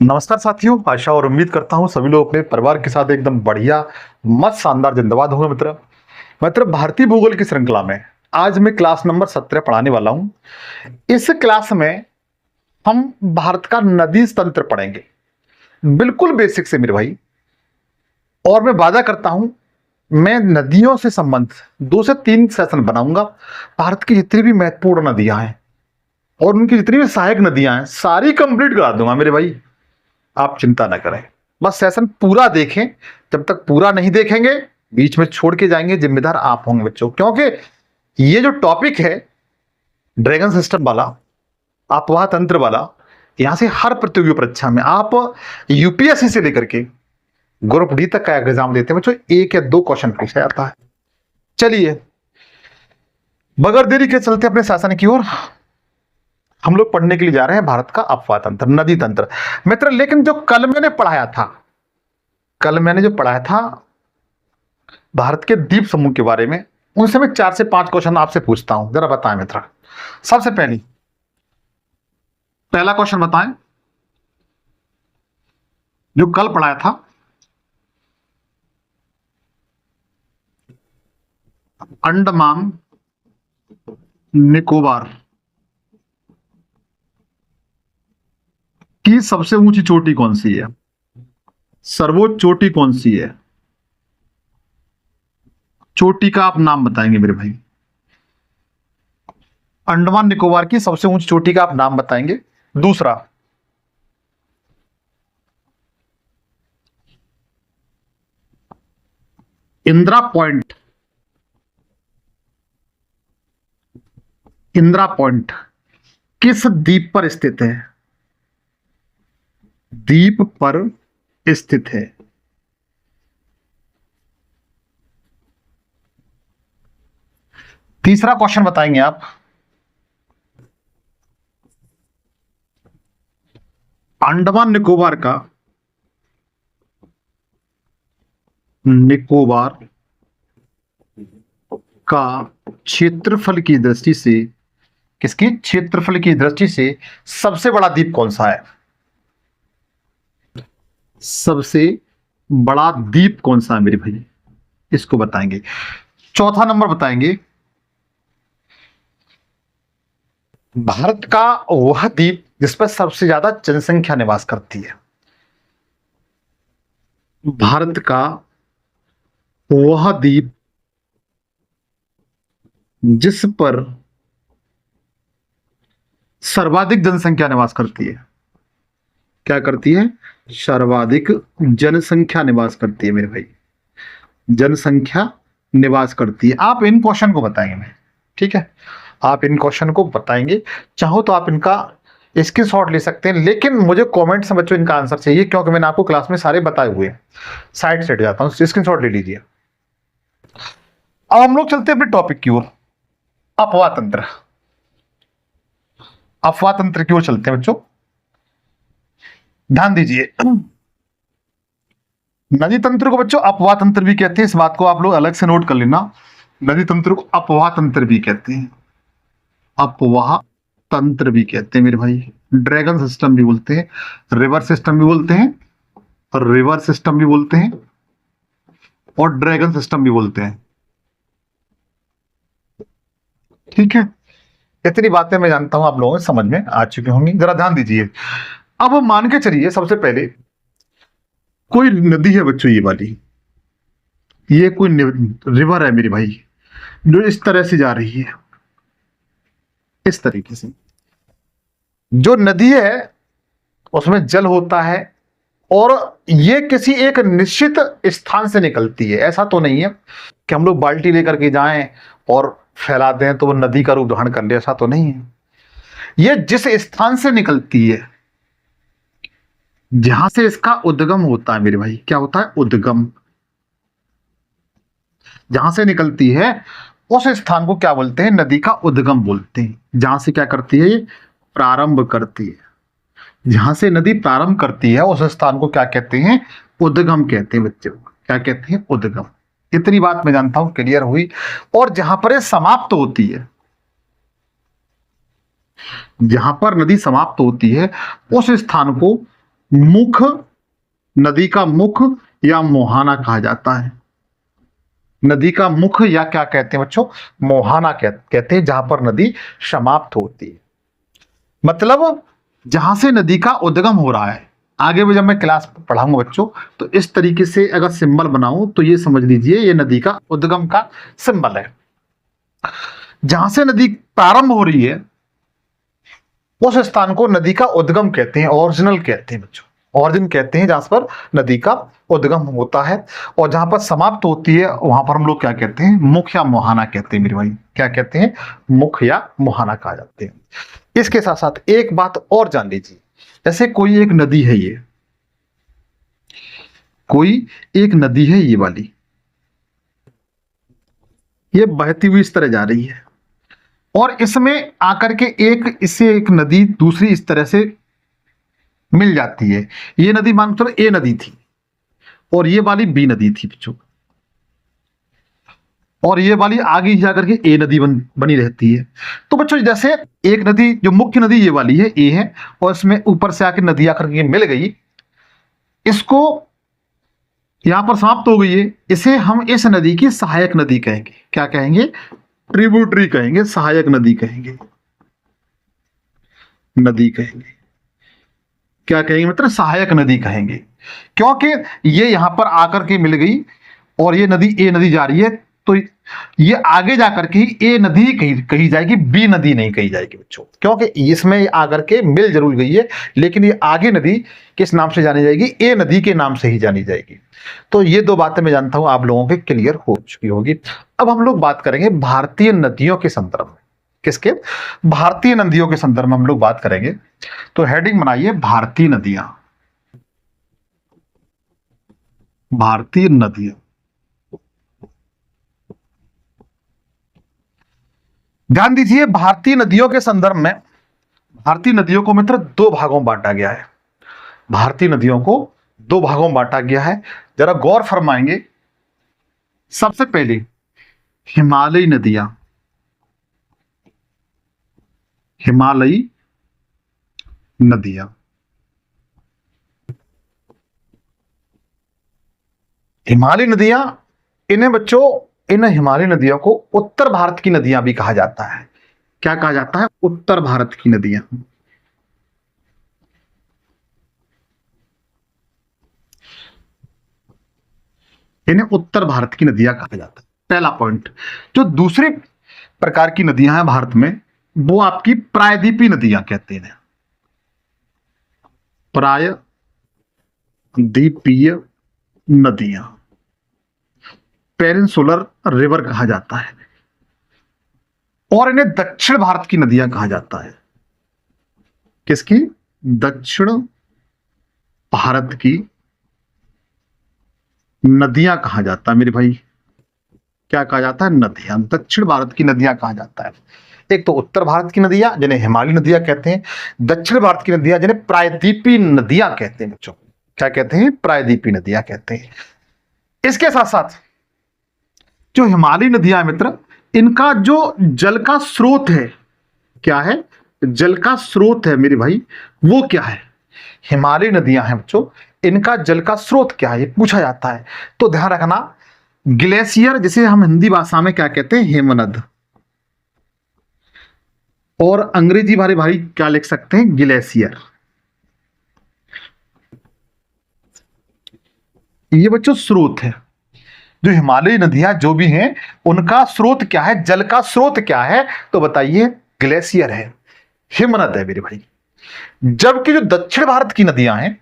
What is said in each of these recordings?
नमस्कार साथियों, आशा और उम्मीद करता हूँ सभी लोग अपने परिवार के साथ एकदम बढ़िया मस्त शानदार जिंदाबाद होंगे। मित्र भारतीय भूगोल की श्रृंखला में आज मैं क्लास नंबर 17 पढ़ाने वाला हूँ। इस क्लास में हम भारत का नदी तंत्र पढ़ेंगे, बिल्कुल बेसिक से मेरे भाई। और मैं वादा करता हूँ मैं नदियों से संबंध 2 से 3 सेशन बनाऊंगा। भारत की जितनी भी महत्वपूर्ण नदियां हैं और उनकी जितनी भी सहायक नदियां हैं सारी कंप्लीट करा दूंगा मेरे भाई, आप चिंता ना करें। बस सेशन पूरा देखें। जब तक पूरा नहीं देखेंगे बीच में छोड़ के जाएंगे, जिम्मेदार आप होंगे बच्चों, क्योंकि ये जो टॉपिक है ड्रैगन सिस्टम वाला, अपवाह तंत्र वाला, यहां से हर प्रतियोगी परीक्षा में आप यूपीएससी से लेकर के ग्रुप डी तक का एग्जाम देते हैं बच्चों, 1 या 2 क्वेश्चन पूछा जाता है। चलिए बगैर देरी के चलते अपने शासन की ओर। हम लोग पढ़ने के लिए जा रहे हैं भारत का अपवाह तंत्र, नदी तंत्र मित्र। लेकिन जो कल मैंने पढ़ाया था, भारत के द्वीप समूह के बारे में, उनसे मैं 4 से 5 क्वेश्चन आपसे पूछता हूं, जरा बताएं मित्र। सबसे पहला क्वेश्चन बताएं, जो कल पढ़ाया था, अंडमान निकोबार की सबसे ऊंची चोटी कौन सी है? सर्वोच्च चोटी कौन सी है? चोटी का आप नाम बताएंगे मेरे भाई। अंडमान निकोबार की सबसे ऊंची चोटी का आप नाम बताएंगे। दूसरा, इंदिरा पॉइंट, इंदिरा पॉइंट किस द्वीप पर स्थित है? द्वीप पर स्थित है। तीसरा क्वेश्चन बताएंगे आप, अंडमान निकोबार का क्षेत्रफल की दृष्टि से, किसकी क्षेत्रफल की दृष्टि से सबसे बड़ा द्वीप कौन सा है? सबसे बड़ा द्वीप कौन सा है मेरे भाई, इसको बताएंगे। चौथा नंबर बताएंगे, भारत का वह द्वीप जिस पर सबसे ज्यादा जनसंख्या निवास करती है। भारत का वह द्वीप जिस पर सर्वाधिक जनसंख्या निवास करती है। क्या करती है? सर्वाधिक जनसंख्या निवास करती है मेरे भाई, जनसंख्या निवास करती है। आप इन क्वेश्चन को बताएंगे मैं, ठीक है? आप इन क्वेश्चन को बताएंगे। चाहो तो आप इनका स्क्रीनशॉट ले सकते हैं, लेकिन मुझे कमेंट से बच्चों इनका आंसर चाहिए, क्योंकि मैंने आपको क्लास में सारे बताए हुए हैं। साइड से हट जाता हूं, स्क्रीनशॉट ले लीजिए। अब हम लोग चलते हैं अपने टॉपिक की ओर, अपवाह तंत्र। अपवाह तंत्र की ओर चलते हैं बच्चों, ध्यान दीजिए। नदी तंत्र को बच्चों अपवाह तंत्र भी कहते हैं, इस बात को आप लोग अलग से नोट कर लेना। नदी तंत्र को अपवाह तंत्र भी कहते हैं, अपवाह तंत्र भी कहते हैं मेरे भाई। ड्रैगन सिस्टम भी बोलते हैं, रिवर सिस्टम भी बोलते हैं, और रिवर सिस्टम भी बोलते हैं, और ड्रैगन सिस्टम भी बोलते हैं। ठीक है, इतनी बातें मैं जानता हूं आप लोगों को समझ में आ चुकी होंगी। जरा ध्यान दीजिए। अब मान के चलिए सबसे पहले कोई नदी है बच्चों, ये वाली, ये कोई रिवर है मेरे भाई, जो इस तरह से जा रही है, इस तरीके से। जो नदी है उसमें जल होता है, और ये किसी एक निश्चित स्थान से निकलती है। ऐसा तो नहीं है कि हम लोग बाल्टी लेकर के जाएं और फैला दें तो वो नदी का रूप धारण कर ले, ऐसा तो नहीं है। ये जिस स्थान से निकलती है, जहां से इसका उद्गम होता है मेरे भाई, क्या होता है? उद्गम। जहां से निकलती है उस स्थान को क्या बोलते हैं? नदी का उद्गम बोलते हैं। जहां से क्या करती है? ये प्रारंभ करती है। जहां से नदी प्रारंभ करती है उस स्थान को क्या कहते हैं? उद्गम कहते हैं बच्चों। क्या कहते हैं? उद्गम। इतनी बात मैं जानता हूं क्लियर हुई। और जहां पर ये समाप्त होती है, जहां पर नदी समाप्त होती है उस स्थान को मुख, नदी का मुख या मोहाना कहा जाता है। नदी का मुख या क्या कहते हैं बच्चों, मोहाना कहते हैं, जहां पर नदी समाप्त होती है। मतलब जहां से नदी का उद्गम हो रहा है। आगे भी जब मैं क्लास पढ़ाऊंगा बच्चों, तो इस तरीके से अगर सिंबल बनाऊं तो ये समझ लीजिए ये नदी का उद्गम का सिंबल है। जहां से नदी प्रारंभ हो रही है उस स्थान को नदी का उद्गम कहते हैं, ओरिजिनल कहते हैं बच्चों। ओरिजिन कहते हैं जहां पर नदी का उद्गम होता है, और जहां पर समाप्त होती है वहां पर हम लोग क्या कहते हैं, मुख या मुहाना कहते हैं मेरे भाई। क्या कहते हैं, मुख या मुहाना कहा जाते हैं। इसके साथ साथ एक बात और जान लीजिए, जैसे कोई एक नदी है, कोई एक नदी है ये वाली, ये बहती हुई इस तरह जा रही है, और इसमें आकर के इससे एक नदी दूसरी इस तरह से मिल जाती है। ये नदी मान चलो ए नदी थी, और ये वाली बी नदी थी बच्चों, और ये वाली आगे जाकर के ए नदी बनी रहती है। तो बच्चों जैसे एक नदी जो मुख्य नदी ये वाली है, ए है, और इसमें ऊपर से आकर नदी आकर के मिल गई, इसको यहां पर समाप्त हो गई है, इसे हम इस नदी की सहायक नदी कहेंगे। क्या कहेंगे, ट्रिब्यूटरी कहेंगे, सहायक नदी कहेंगे, नदी कहेंगे। क्या कहेंगे मतलब, सहायक नदी कहेंगे, क्योंकि ये यहां पर आकर के मिल गई, और ये नदी ए नदी जा रही है, तो ये आगे जाकर के ए नदी कही जाएगी, बी नदी नहीं कही जाएगी बच्चों, क्योंकि इसमें आकर के मिल जरूर गई है, लेकिन ये आगे नदी किस नाम से जानी जाएगी, ए नदी के नाम से ही जानी जाएगी। तो ये दो बातें मैं जानता हूं आप लोगों के क्लियर हो चुकी होगी। अब हम लोग बात करेंगे भारतीय नदियों के संदर्भ में। किसके, भारतीय नदियों के संदर्भ में हम लोग बात करेंगे। तो हेडिंग बनाइए, भारतीय नदियां। भारतीय नदियां, ध्यान दीजिए, भारतीय नदियों के संदर्भ में भारतीय नदियों को मित्र दो भागों में बांटा गया है। भारतीय नदियों को दो भागों में बांटा गया है, जरा गौर फरमाएंगे। सबसे पहले हिमालयी नदियां, हिमालयी नदियां, हिमालयी नदियां, इन्हें बच्चों, इन हिमालयी नदियों को उत्तर भारत की नदियां भी कहा जाता है। क्या कहा जाता है, उत्तर भारत की नदियां। इन्हें उत्तर भारत की नदियां कहा जाता है, पहला पॉइंट। जो दूसरे प्रकार की नदियां हैं भारत में, वो आपकी प्रायद्वीपीय नदियां कहते हैं। प्रायद्वीपीय नदियां, पेनिनसुलर रिवर कहा जाता है, और इन्हें दक्षिण भारत की नदियां कहा जाता है। किसकी, दक्षिण भारत की नदियां कहा जाता है मेरे भाई। क्या कहा जाता है, नदियां, दक्षिण भारत की नदियां कहा जाता है। एक तो उत्तर भारत की नदियां जिन्हें हिमालयी नदियां कहते हैं, दक्षिण भारत की नदियां जिन्हें प्रायद्वीपीय नदियां कहते हैं बच्चों। क्या कहते हैं, प्रायद्वीपीय नदियां कहते हैं। इसके साथ साथ जो हिमालयी नदियां मित्र, इनका जो जल का स्रोत है, क्या है, जल का स्रोत है मेरे भाई, वो क्या है, हिमालयी नदियां हैं बच्चों, इनका जल का स्रोत क्या है, ये पूछा जाता है। तो ध्यान रखना, ग्लेशियर, जिसे हम हिंदी भाषा में क्या कहते हैं, हिमनद, और अंग्रेजी वाले भाई क्या लिख सकते हैं, ग्लेशियर। ये बच्चों स्रोत है। जो हिमालयी नदियां जो भी हैं, उनका स्रोत क्या है, जल का स्रोत क्या है, तो बताइए, ग्लेशियर है, हिमनद है मेरे भाई। जबकि जो दक्षिण भारत की नदियां हैं,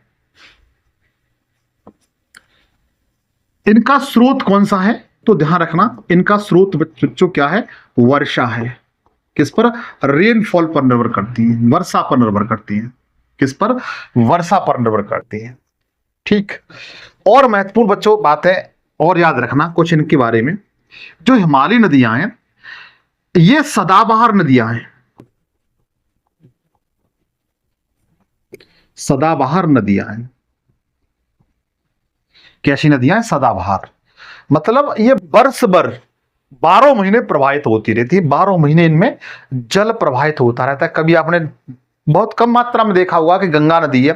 इनका स्रोत कौन सा है, तो ध्यान रखना, इनका स्रोत बच्चों क्या है, वर्षा है। किस पर, रेनफॉल पर निर्भर करती है, वर्षा पर निर्भर करती है। किस पर, वर्षा पर निर्भर करती है। ठीक, और महत्वपूर्ण बच्चों बात है, और याद रखना कुछ इनके बारे में। जो हिमालयी नदियां हैं, ये सदाबहार नदियां हैं, सदाबहार नदियां हैं। कैसी नदियां हैं, सदाबहार, मतलब ये वर्ष भर 12 महीने प्रवाहित होती रहती है, 12 महीने इनमें जल प्रवाहित होता रहता है। कभी आपने बहुत कम मात्रा में देखा हुआ कि गंगा नदी है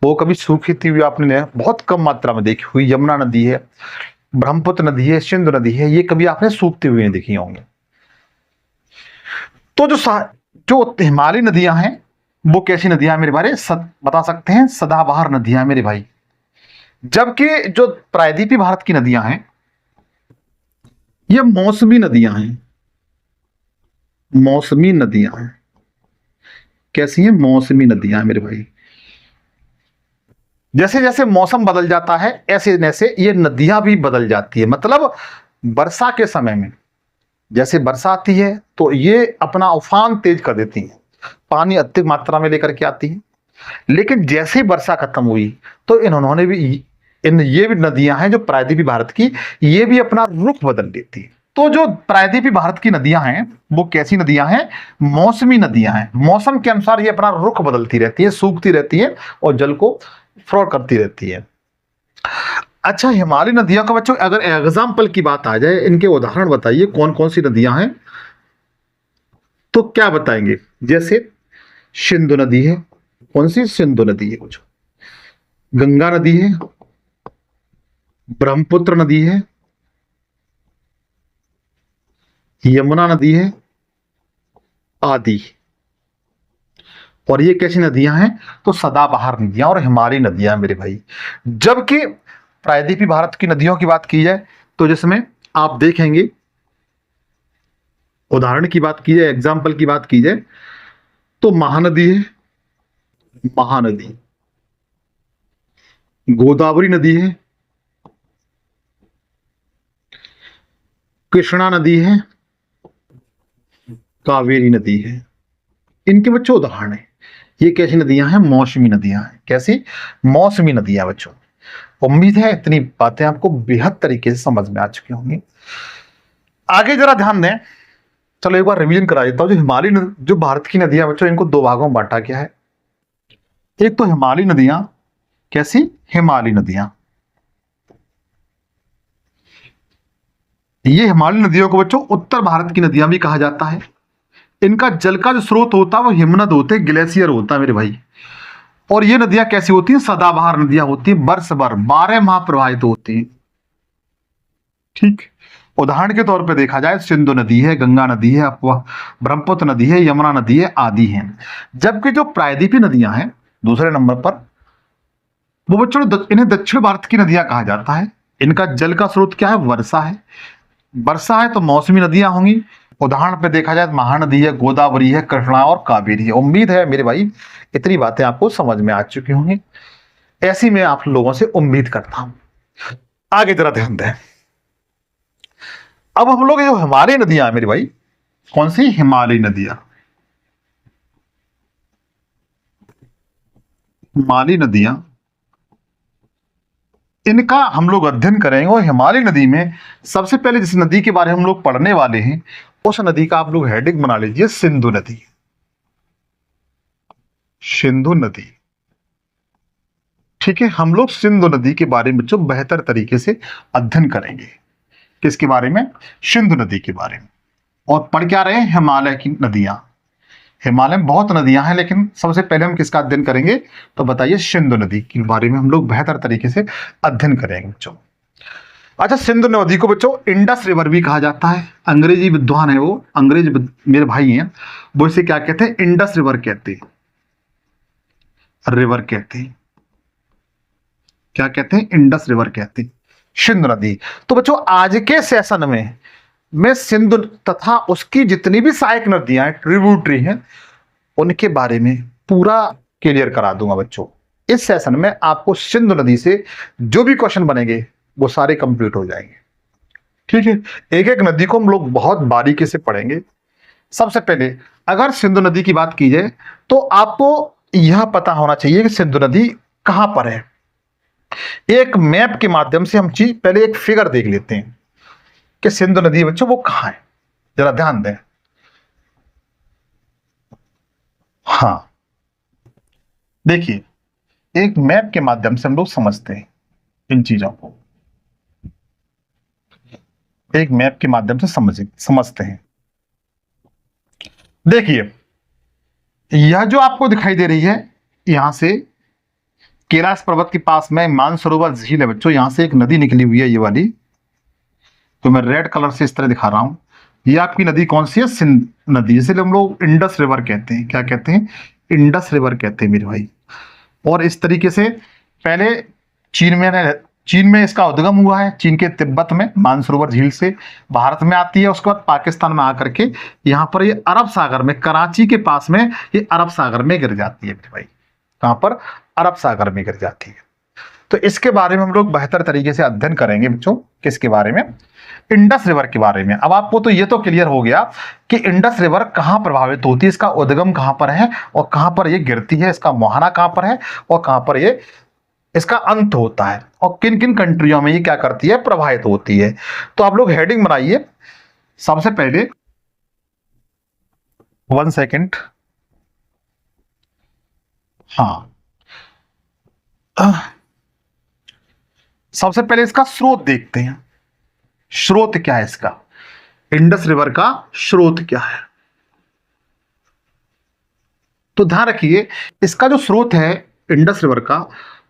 वो कभी सूखी हुई आपने बहुत कम मात्रा में देखी हुई। यमुना नदी है, ब्रह्मपुत्र नदी है, सिंधु नदी है, ये कभी आपने सूखती हुई नहीं देखी होंगी। तो जो हिमालयी नदियां हैं वो कैसी नदियां हैं मेरे भाई? बता सकते हैं, सदाबहार नदियां मेरे भाई। जबकि जो प्रायद्वीपीय भारत की नदियां हैं ये मौसमी नदियां हैं। मौसमी नदियां हैं, कैसी हैं? मौसमी नदियां मेरे भाई। जैसे जैसे मौसम बदल जाता है ऐसे जैसे ये नदियां भी बदल जाती है। मतलब वर्षा के समय में जैसे वर्षा आती है तो ये अपना उफान तेज कर देती है, पानी अधिक मात्रा में लेकर के आती है। लेकिन जैसे ही वर्षा खत्म हुई तो इन्होंने भी ये भी नदियां हैं जो प्रायद्वीपीय भारत की, ये भी अपना रुख बदल देती है। तो जो प्रायद्वीपीय भारत की नदियां हैं वो कैसी नदियां हैं? मौसमी नदियां हैं। मौसम के अनुसार ये अपना रुख बदलती रहती है, सूखती रहती है और जल को फ्लोट करती रहती है। अच्छा, हिमालय नदियों का बच्चों अगर एग्जाम्पल की बात आ जाए, इनके उदाहरण बताइए कौन कौन सी नदियां हैं, तो क्या बताएंगे? जैसे सिंधु नदी है। कौन सी? सिंधु नदी है। कुछ गंगा नदी है, ब्रह्मपुत्र नदी है, यमुना नदी है आदि। और ये कैसी नदियां हैं? तो सदाबहार नदियां और हिमालयी नदियां मेरे भाई। जबकि प्रायद्वीपीय भारत की नदियों की बात की जाए तो जिसमें आप देखेंगे, उदाहरण की बात की जाए, एग्जाम्पल की बात की जाए तो महानदी है, महानदी। गोदावरी नदी है, कृष्णा नदी है, कावेरी नदी है। इनके बच्चों उदाहरण है। ये कैसी नदियां हैं? मौसमी नदियां हैं। कैसी? मौसमी नदियां बच्चों। उम्मीद है इतनी बातें आपको बेहद तरीके से समझ में आ चुकी होंगी। आगे जरा ध्यान दें, चलो एक बार रिवीजन करा देता हूं। जो भारत की नदियां बच्चों, इनको दो भागों में बांटा गया है। एक तो हिमालयी नदियां। कैसी? हिमालयी नदियां। ये हिमालयी नदियों को बच्चों उत्तर भारत की नदियां भी कहा जाता है। इनका जल का जो स्रोत होता है वो हिमनद होते हैं, ग्लेशियर होता है मेरे भाई। और ये नदियां कैसी होती हैं? सदाबहार नदियां होती हैं, वर्ष भर 12 माह प्रवाहित होती हैं। ठीक। उदाहरण के तौर पे देखा जाए, सिंधु नदी है, गंगा नदी है, ब्रह्मपुत्र नदी है, यमुना नदी है आदि हैं। जबकि जो प्रायद्वीपीय नदियां हैं दूसरे नंबर पर, वो बच्चों इन्हें दक्षिण भारत की नदियां कहा जाता है। इनका जल का स्रोत क्या है? वर्षा है। वर्षा है तो मौसमी नदियां होंगी। उदाहरण पे देखा जाए तो महानदी है, गोदावरी है, कृष्णा और कावेरी है। उम्मीद है मेरे भाई इतनी बातें आपको समझ में आ चुकी होंगी, ऐसी मैं आप लोगों से उम्मीद करता हूं। आगे जरा ध्यान दें। अब हम लोग जो हिमालय नदियां हैं मेरे भाई, कौन सी? हिमालयी नदियां। हिमालयी नदियां, इनका हम लोग अध्ययन करेंगे। और हिमालय नदी में सबसे पहले जिस नदी के बारे में हम लोग पढ़ने वाले हैं उस नदी का आप लोग हेडिंग बना लीजिए, सिंधु नदी। सिंधु नदी। ठीक है, हम लोग सिंधु नदी के बारे में जो बेहतर तरीके से अध्ययन करेंगे। किसके बारे में? सिंधु नदी के बारे में। और पढ़ क्या रहे हैं? हिमालय की नदियां। हिमालय में बहुत नदियां हैं लेकिन सबसे पहले हम किसका अध्ययन करेंगे? तो बताइए, सिंधु नदी के बारे में हम लोग बेहतर तरीके से अध्ययन करेंगे बच्चों। अच्छा, सिंधु नदी को बच्चों इंडस रिवर भी कहा जाता है। अंग्रेजी विद्वान है वो, मेरे भाई हैं, वो इसे क्या कहते हैं? इंडस रिवर कहते हैं। रिवर कहते हैं, क्या कहते हैं? इंडस रिवर कहते हैं सिंधु नदी। तो बच्चों आज के सेशन में मैं सिंधु तथा उसकी जितनी भी सहायक नदियां हैं, ट्रिब्यूटरी हैं, उनके बारे में पूरा क्लियर करा दूंगा बच्चों। इस सेशन में आपको सिंधु नदी से जो भी क्वेश्चन बनेंगे वो सारे कंप्लीट हो जाएंगे। ठीक है, एक एक नदी को हम लोग बहुत बारीकी से पढ़ेंगे। सबसे पहले अगर सिंधु नदी की बात की जाए तो आपको यह पता होना चाहिए कि सिंधु नदी कहां पर है। एक मैप के माध्यम से हम चीज पहले एक फिगर देख लेते हैं कि सिंधु नदी बच्चों वो कहां है। जरा ध्यान दें। हाँ, देखिए, एक मैप के माध्यम से हम लोग समझते हैं इन चीजों को। एक मैप के माध्यम से समझते हैं। देखिए, यह जो आपको दिखाई दे रही है, यहां से कैलाश पर्वत के पास में मानसरोवर झील है बच्चों। यहां से एक नदी निकली हुई है, ये वाली, तो मैं रेड कलर से इस तरह दिखा रहा हूं। ये आपकी नदी कौन सी है? सिंध नदी, इसीलिए हम लोग इंडस रिवर कहते हैं। क्या कहते हैं? इंडस रिवर कहते हैं मेरे भाई। और इस तरीके से पहले चीन में इसका उद्गम हुआ है, चीन के तिब्बत में मानसरोवर झील से भारत में आती है, उसके बाद पाकिस्तान में आकर के यहाँ पर ये अरब सागर में, कराची के पास में ये अरब सागर में गिर जाती है मेरे भाई। कहाँ पर? अरब सागर में गिर जाती है। तो इसके बारे में हम लोग बेहतर तरीके से अध्ययन करेंगे बच्चों। किसके बारे में? इंडस रिवर के बारे में। अब आपको तो ये तो क्लियर हो गया कि इंडस रिवर कहाँ प्रभावित होती है, इसका उद्गम कहाँ पर है और कहाँ पर ये गिरती है, इसका मुहाना कहाँ पर है और कहाँ पर ये इसका अंत होता है, और किन किन कंट्रियों में ये क्या करती है? प्रभावित होती है। तो आप लोग हेडिंग बनाइए। सबसे पहले 1 सेकेंड, हाँ, सबसे पहले इसका स्रोत देखते हैं। स्रोत क्या है इसका? इंडस रिवर का स्रोत क्या है? तो ध्यान रखिए, इसका जो स्रोत है इंडस रिवर का,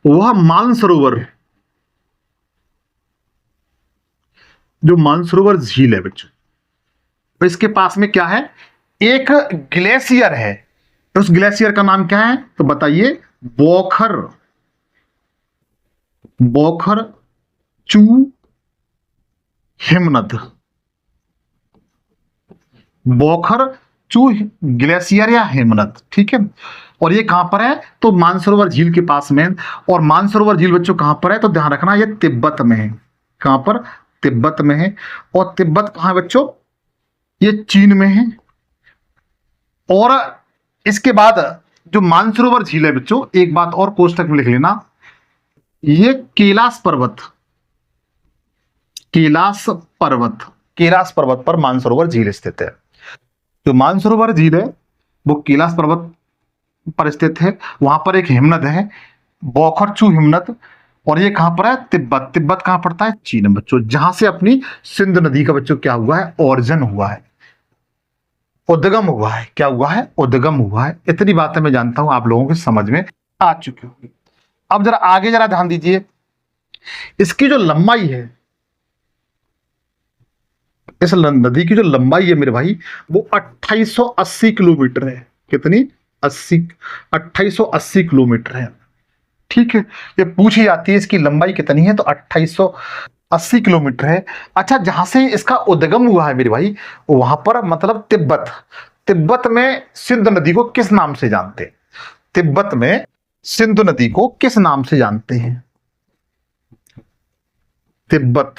वह मानसरोवर, जो मानसरोवर झील है बच्चों, तो इसके पास में क्या है? एक ग्लेशियर है। उस ग्लेशियर का नाम क्या है? तो बताइए। बोखर, बोखर चू हिमनद, बोखर चू ग्लेशियर या हिमनद, ठीक है। और ये कहां पर है? तो मानसरोवर झील के पास में। और मानसरोवर झील बच्चों कहां पर है? तो ध्यान रखना, ये तिब्बत में है। कहां पर? तिब्बत में है। और तिब्बत कहां है बच्चों? ये चीन में है। और इसके बाद जो मानसरोवर झील है बच्चों, एक बात और कोष्टक में लिख लेना, ये कैलाश पर्वत, कैलाश पर्वत, कैलाश पर्वत पर मानसरोवर झील स्थित है। जो मानसरोवर झील है वो कैलाश पर्वत पर स्थित है। वहां पर एक हिमनद है, बोखरचू हिमनद। और ये कहां पर है? तिब्बत। तिब्बत कहां पड़ता है? चीन में बच्चों, जहां से अपनी सिंध नदी का बच्चों क्या हुआ है? ओरिजिन हुआ है, उद्गम हुआ है। क्या हुआ है? उद्गम हुआ है। इतनी बातें मैं जानता हूं आप लोगों के समझ में आ चुकी होगी। अब जरा आगे जरा ध्यान दीजिए, इसकी जो लंबाई है, इस नदी की जो लंबाई है मेरे भाई, वो 2880 किलोमीटर है। कितनी? 2880 किलोमीटर है, ठीक है। ये पूछी जाती है इसकी लंबाई कितनी है, तो 2880 किलोमीटर है। अच्छा, जहां से इसका उद्गम हुआ है मेरे भाई, वहां पर मतलब तिब्बत, तिब्बत में सिंधु नदी को किस नाम से जानते हैं? तिब्बत में सिंधु नदी को किस नाम से जानते हैं? तिब्बत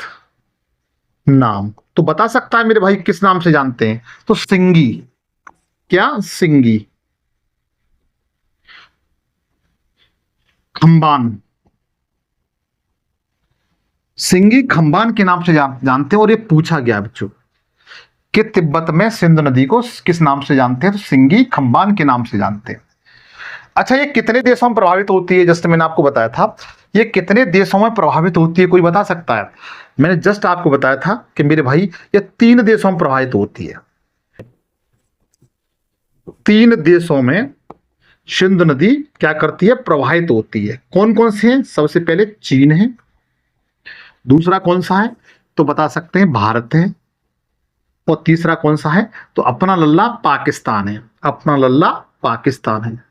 नाम तो बता सकता है मेरे भाई किस नाम से जानते हैं? तो सिंगी। क्या? सिंगी, खंबान, सिंगी खंबान के नाम से जानते हैं। और ये पूछा गया बच्चों कि तिब्बत में सिंधु नदी को किस नाम से जानते हैं? तो सिंगी खंबान के नाम से जानते हैं। अच्छा, ये कितने देशों में प्रभावित होती है? जस्ट मैंने आपको बताया था, ये कितने देशों में प्रभावित होती है, कोई बता सकता है? मैंने जस्ट आपको बताया था कि मेरे भाई ये 3 देशों में प्रभावित होती है। 3 देशों में सिंधु नदी क्या करती है? प्रवाहित होती है। कौन कौन से हैं? सबसे पहले चीन है, दूसरा कौन सा है तो बता सकते हैं? भारत है। और तीसरा कौन सा है? तो अपना लल्ला पाकिस्तान है। अपना लल्ला पाकिस्तान है,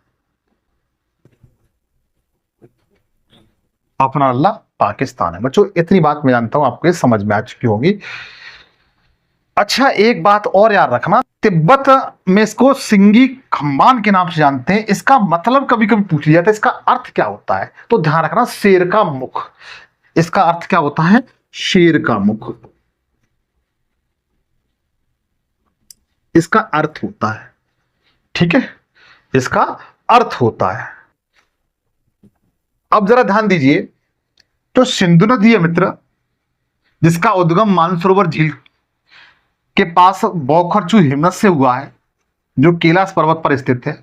अपना लल्ला पाकिस्तान है। बच्चों इतनी बात मैं जानता हूं आपको समझ में आ चुकी होगी। अच्छा, एक बात और याद रखना, तिब्बत में इसको सिंगी खंबान के नाम से जानते हैं। इसका मतलब कभी कभी पूछ लिया जाता है, इसका अर्थ क्या होता है? तो ध्यान रखना, शेर का मुख। इसका अर्थ क्या होता है? शेर का मुख, इसका अर्थ होता है, ठीक है, इसका अर्थ होता है। अब जरा ध्यान दीजिए, तो सिंधु नदी है मित्र, जिसका उद्गम मानसरोवर झील के पास बोखरचू हिमनद से हुआ है, जो कैलाश पर्वत पर स्थित है,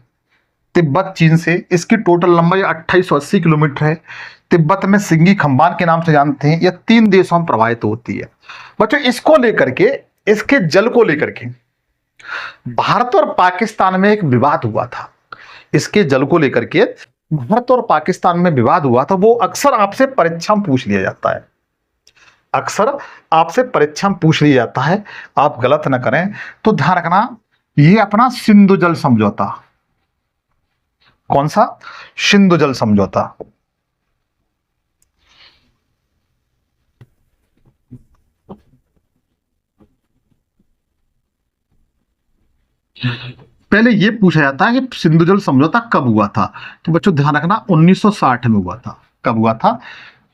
तिब्बत चीन से। इसकी टोटल लंबाई 2880 किलोमीटर है। तिब्बत में सिंगी खंबान के नाम से जानते हैं। यह 3 देशों में प्रवाहित होती है। बच्चों इसको लेकर के, इसके जल को लेकर के भारत और पाकिस्तान में एक विवाद हुआ था। इसके जल को लेकर के भारत और पाकिस्तान में विवाद हुआ था, वो अक्सर आपसे परीक्षा में पूछ लिया जाता है, अक्सर आपसे परीक्षा में पूछ लिया जाता है, आप गलत ना करें। तो ध्यान रखना, ये अपना सिंधु जल समझौता, कौन सा? सिंधु जल समझौता। पहले ये पूछा जाता है कि सिंधु जल समझौता कब हुआ था। तो बच्चों ध्यान रखना, 1960 में हुआ था। कब हुआ था?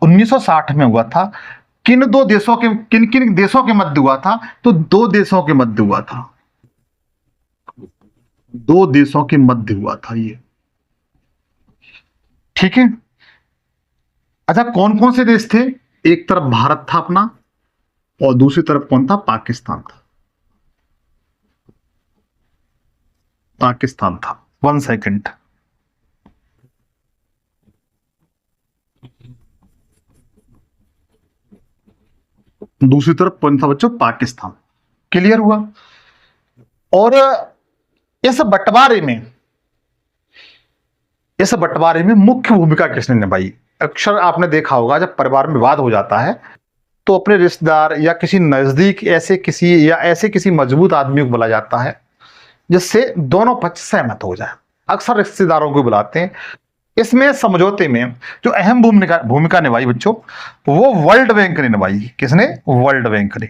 1960 में हुआ था। किन दो देशों के, किन किन देशों के मध्य हुआ था? तो दो देशों के मध्य हुआ था, दो देशों के मध्य हुआ था ये, ठीक है। अच्छा, कौन कौन से देश थे? एक तरफ भारत था अपना, और दूसरी तरफ कौन था? पाकिस्तान था, पाकिस्तान था। 1 सेकंड। दूसरी तरफ कौन था बच्चों? पाकिस्तान। क्लियर हुआ? और इस बंटवारे में, इस बंटवारे में मुख्य भूमिका किसने निभाई? अक्सर आपने देखा होगा, जब परिवार में विवाद हो जाता है तो अपने रिश्तेदार या किसी नजदीक ऐसे किसी, या ऐसे किसी मजबूत आदमी को बुलाया जाता है जिससे दोनों पक्ष सहमत हो जाए। अक्सर रिश्तेदारों को बुलाते हैं। इसमें समझौते में जो अहम भूमिका भूमिका निभाई बच्चों, वो वर्ल्ड बैंक ने निभाई। किसने? वर्ल्ड बैंक ने।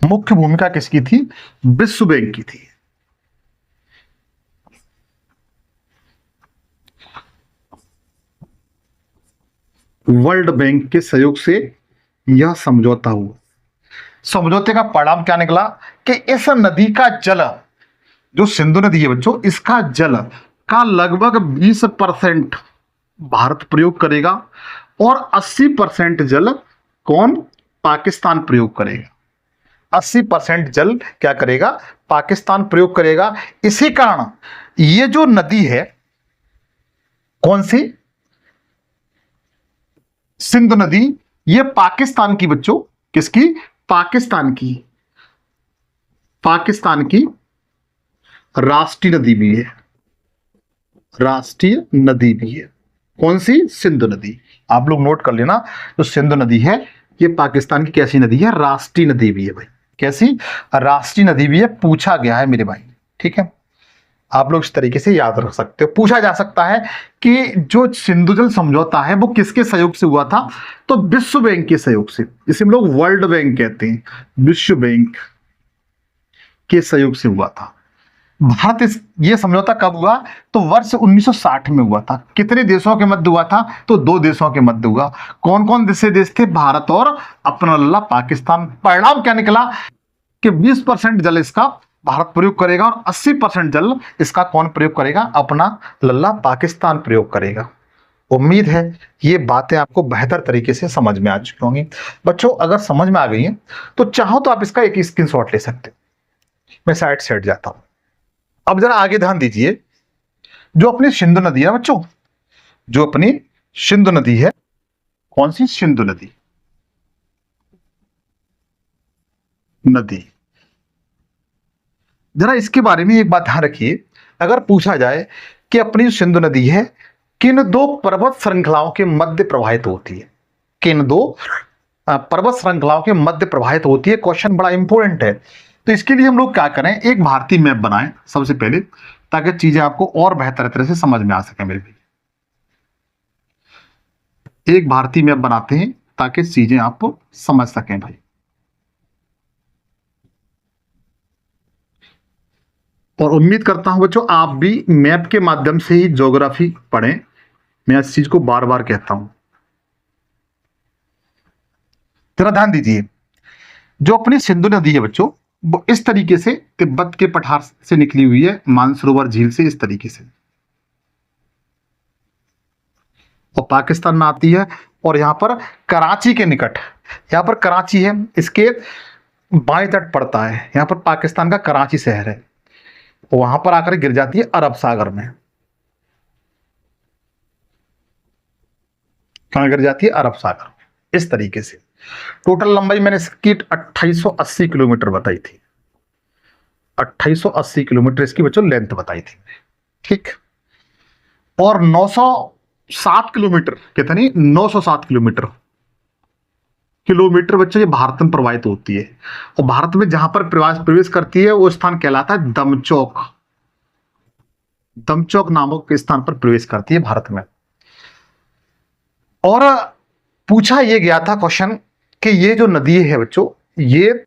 मुख्य भूमिका किसकी थी? विश्व बैंक की थी। वर्ल्ड बैंक के सहयोग से यह समझौता हुआ। समझौते का परिणाम क्या निकला कि इस नदी का जल, जो सिंधु नदी है बच्चों, इसका जल का लगभग 20% भारत प्रयोग करेगा, और 80% जल कौन? पाकिस्तान प्रयोग करेगा। 80% जल क्या करेगा? पाकिस्तान प्रयोग करेगा। इसी कारण ये जो नदी है, कौन सी? सिंधु नदी, ये पाकिस्तान की बच्चों, किसकी? पाकिस्तान की, पाकिस्तान की राष्ट्रीय नदी भी है, राष्ट्रीय नदी भी है। कौन सी? सिंधु नदी। आप लोग नोट कर लेना, जो सिंधु नदी है ये पाकिस्तान की कैसी नदी है? राष्ट्रीय नदी भी है भाई। कैसी? राष्ट्रीय नदी भी है, पूछा गया है मेरे भाई, ठीक है। आप लोग इस तरीके से याद रख सकते हो। पूछा जा सकता है कि जो सिंधु जल समझौता है वो किसके सहयोग से हुआ था? तो विश्व बैंक के सहयोग से, जिसे हम लोग वर्ल्ड बैंक कहते हैं, विश्व बैंक के सहयोग से हुआ था। भारत ये समझौता कब हुआ? तो वर्ष 1960 में हुआ था। कितने देशों के मध्य हुआ था? तो दो देशों के मध्य हुआ। कौन कौन देश थे? भारत और अपना लल्ला पाकिस्तान। परिणाम क्या निकला कि 20% जल इसका भारत प्रयोग करेगा, और 80% जल इसका कौन प्रयोग करेगा? अपना लल्ला पाकिस्तान प्रयोग करेगा। उम्मीद है ये बातें आपको बेहतर तरीके से समझ में आ चुकी होंगी। बच्चों, अगर समझ में आ गई है तो चाहो तो आप इसका एक स्क्रीनशॉट ले सकते हो। मैं साइड से हट जाता हूं। अब जरा आगे ध्यान दीजिए, जो अपनी सिंधु नदी है बच्चों, जो अपनी सिंधु नदी है, कौन सी? सिंधु नदी, नदी। जरा इसके बारे में एक बात ध्यान रखिए, अगर पूछा जाए कि अपनी सिंधु नदी है किन दो पर्वत श्रृंखलाओं के मध्य प्रवाहित होती है, किन दो पर्वत श्रृंखलाओं के मध्य प्रवाहित होती है, क्वेश्चन बड़ा इंपॉर्टेंट है। तो इसके लिए हम लोग क्या करें, एक भारतीय मैप बनाएं सबसे पहले, ताकि चीजें आपको और बेहतर तरह से समझ में आ सके मेरे भाई। एक भारतीय मैप बनाते हैं ताकि चीजें आप समझ सकें भाई। और उम्मीद करता हूं बच्चों आप भी मैप के माध्यम से ही ज्योग्राफी पढ़ें। मैं इस चीज को बार बार कहता हूं। जरा ध्यान दीजिए, जो अपनी सिंधु नदी है बच्चों, वो इस तरीके से तिब्बत के पठार से निकली हुई है, मानसरोवर झील से, इस तरीके से, और पाकिस्तान में आती है। और यहां पर कराची के निकट, यहां पर कराची है, इसके बाएं तट पड़ता है, यहां पर पाकिस्तान का कराची शहर है, वहां पर आकर गिर जाती है अरब सागर में। कहां गिर जाती है? अरब सागर, इस तरीके से। टोटल लंबाई मैंने इसकी 2880 किलोमीटर बताई थी। 2880 किलोमीटर इसकी बच्चों लेंथ बताई थी, ठीक। और 907 किलोमीटर, कितनी, 907 किलोमीटर किलोमीटर बच्चों ये भारत में प्रवाहित होती है। और भारत में जहां पर प्रवेश करती है वो स्थान कहलाता है दमचौक। दमचौक नामक स्थान पर प्रवेश करती है भारत में। और पूछा ये गया था क्वेश्चन कि ये जो नदी है बच्चों, ये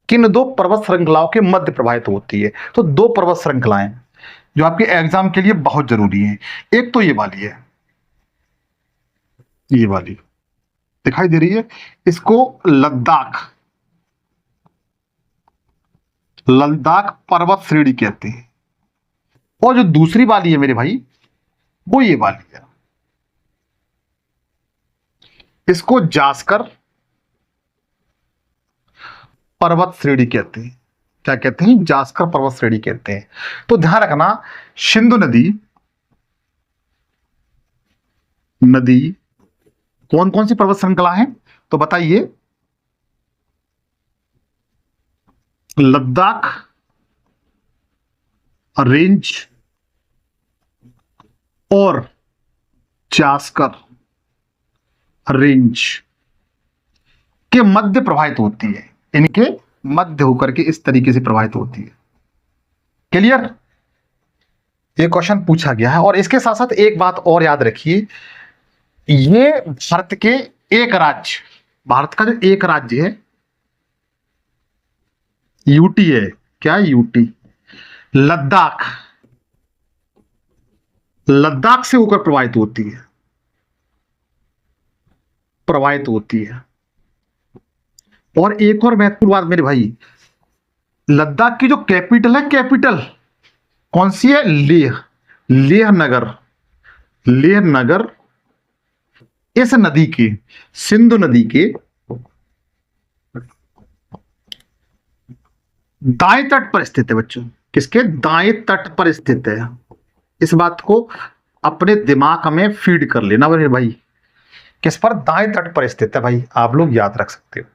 किन दो पर्वत श्रृंखलाओं के मध्य प्रवाहित होती है। तो दो पर्वत श्रृंखलाएं जो आपके एग्जाम के लिए बहुत जरूरी है। एक तो ये वाली है, ये वाली दिखाई दे रही है, इसको लद्दाख लद्दाख पर्वत श्रेणी कहते हैं। और जो दूसरी वाली है मेरे भाई, वो ये वाली है, इसको जास्कर पर्वत श्रेणी कहते हैं। क्या कहते हैं, जास्कर पर्वत श्रेणी कहते हैं। तो ध्यान रखना, सिंधु नदी कौन कौन सी पर्वत श्रृंखला है, तो बताइए, लद्दाख रेंज और जास्कर रेंज के मध्य प्रवाहित होती है। इनके मध्य होकर के इस तरीके से प्रवाहित होती है। क्लियर, ये क्वेश्चन पूछा गया है। और इसके साथ साथ एक बात और याद रखिए, ये भारत के एक राज्य, भारत का जो एक राज्य है यूटी है, क्या यूटी, लद्दाख, लद्दाख से होकर प्रवाहित होती है, प्रवाहित होती है। और एक और महत्वपूर्ण बात मेरे भाई, लद्दाख की जो कैपिटल है, कैपिटल कौन सी है, लेह, लेह नगर, लेह नगर इस नदी के, सिंधु नदी के दाएं तट पर स्थित है बच्चों। किसके दाएं तट पर स्थित है, इस बात को अपने दिमाग में फीड कर लेना मेरे भाई। किस पर, दाएं तट पर स्थित है भाई, आप लोग याद रख सकते हो।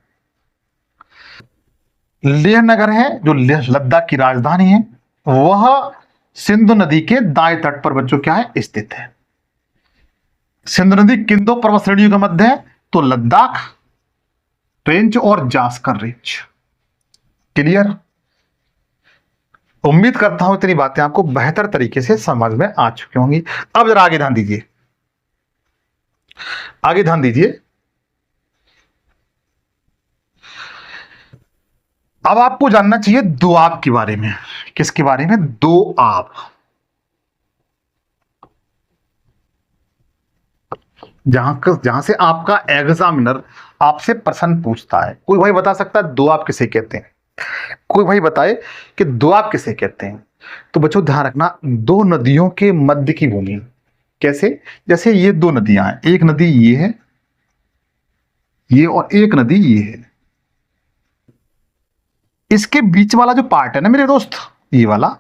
लेह नगर है जो लद्दाख की राजधानी है, वह सिंधु नदी के दाएं तट पर बच्चों क्या है, स्थित है। सिंधु नदी किन दो पर्वत श्रेणियों के मध्य है, तो लद्दाख रेंज और जास्कर रेंज। क्लियर, उम्मीद करता हूं इतनी बातें आपको बेहतर तरीके से समझ में आ चुकी होंगी। अब जरा आगे ध्यान दीजिए, आगे ध्यान दीजिए। अब आपको जानना चाहिए दोआब के बारे में। किसके बारे में, दोआब। जहां से आपका एग्जामिनर आपसे प्रश्न पूछता है। कोई भाई बता सकता है दोआब किसे कहते हैं, कोई भाई बताए कि दोआब किसे कहते हैं। तो बच्चों ध्यान रखना, दो नदियों के मध्य की भूमि। कैसे, जैसे ये दो नदियां हैं, एक नदी ये है, ये, और एक नदी ये है। इसके बीच वाला जो पार्ट है ना मेरे दोस्त, ये वाला,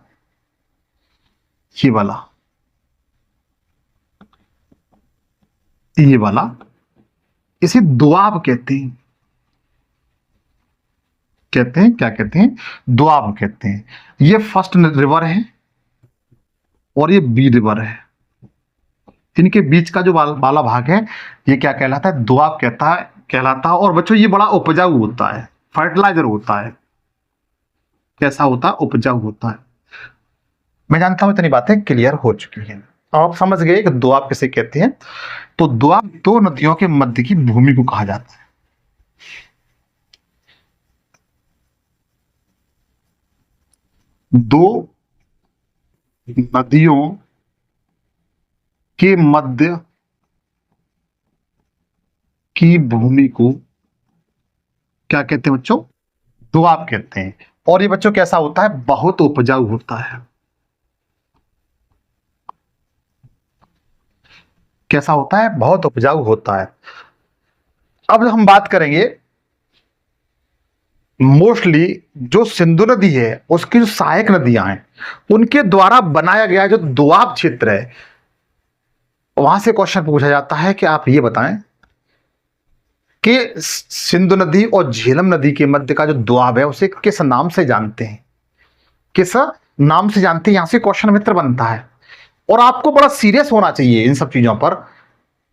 ये वाला, ये वाला, इसे दोआब कहते हैं। कहते हैं, क्या कहते हैं, दोआब कहते हैं। ये फर्स्ट रिवर है और ये बी रिवर है। इनके बीच का जो वाला भाग है, ये क्या कहलाता है, दोआब कहलाता है। और बच्चों ये बड़ा उपजाऊ होता है, फर्टिलाइजर होता है। कैसा होता है, उपजाऊ होता है। मैं जानता हूं इतनी बातें क्लियर हो चुकी हैं। आप समझ गए कि दोआब किसे कहते हैं। तो दोआब दो नदियों के मध्य की भूमि को कहा जाता है। दो नदियों के मध्य की भूमि को क्या कहते हैं बच्चों, दोआब कहते हैं। और ये बच्चों कैसा होता है, बहुत उपजाऊ होता है। कैसा होता है, बहुत उपजाऊ होता है। अब हम बात करेंगे मोस्टली जो सिंधु नदी है उसकी जो सहायक नदियां हैं उनके द्वारा बनाया गया जो दोआब क्षेत्र है, वहां से क्वेश्चन पूछा जाता है कि आप ये बताएं कि सिंधु नदी और झेलम नदी के मध्य का जो दोआब है उसे किस नाम से जानते हैं। किस नाम से जानते हैं, यहां से क्वेश्चन मित्र बनता है। और आपको बड़ा सीरियस होना चाहिए इन सब चीजों पर,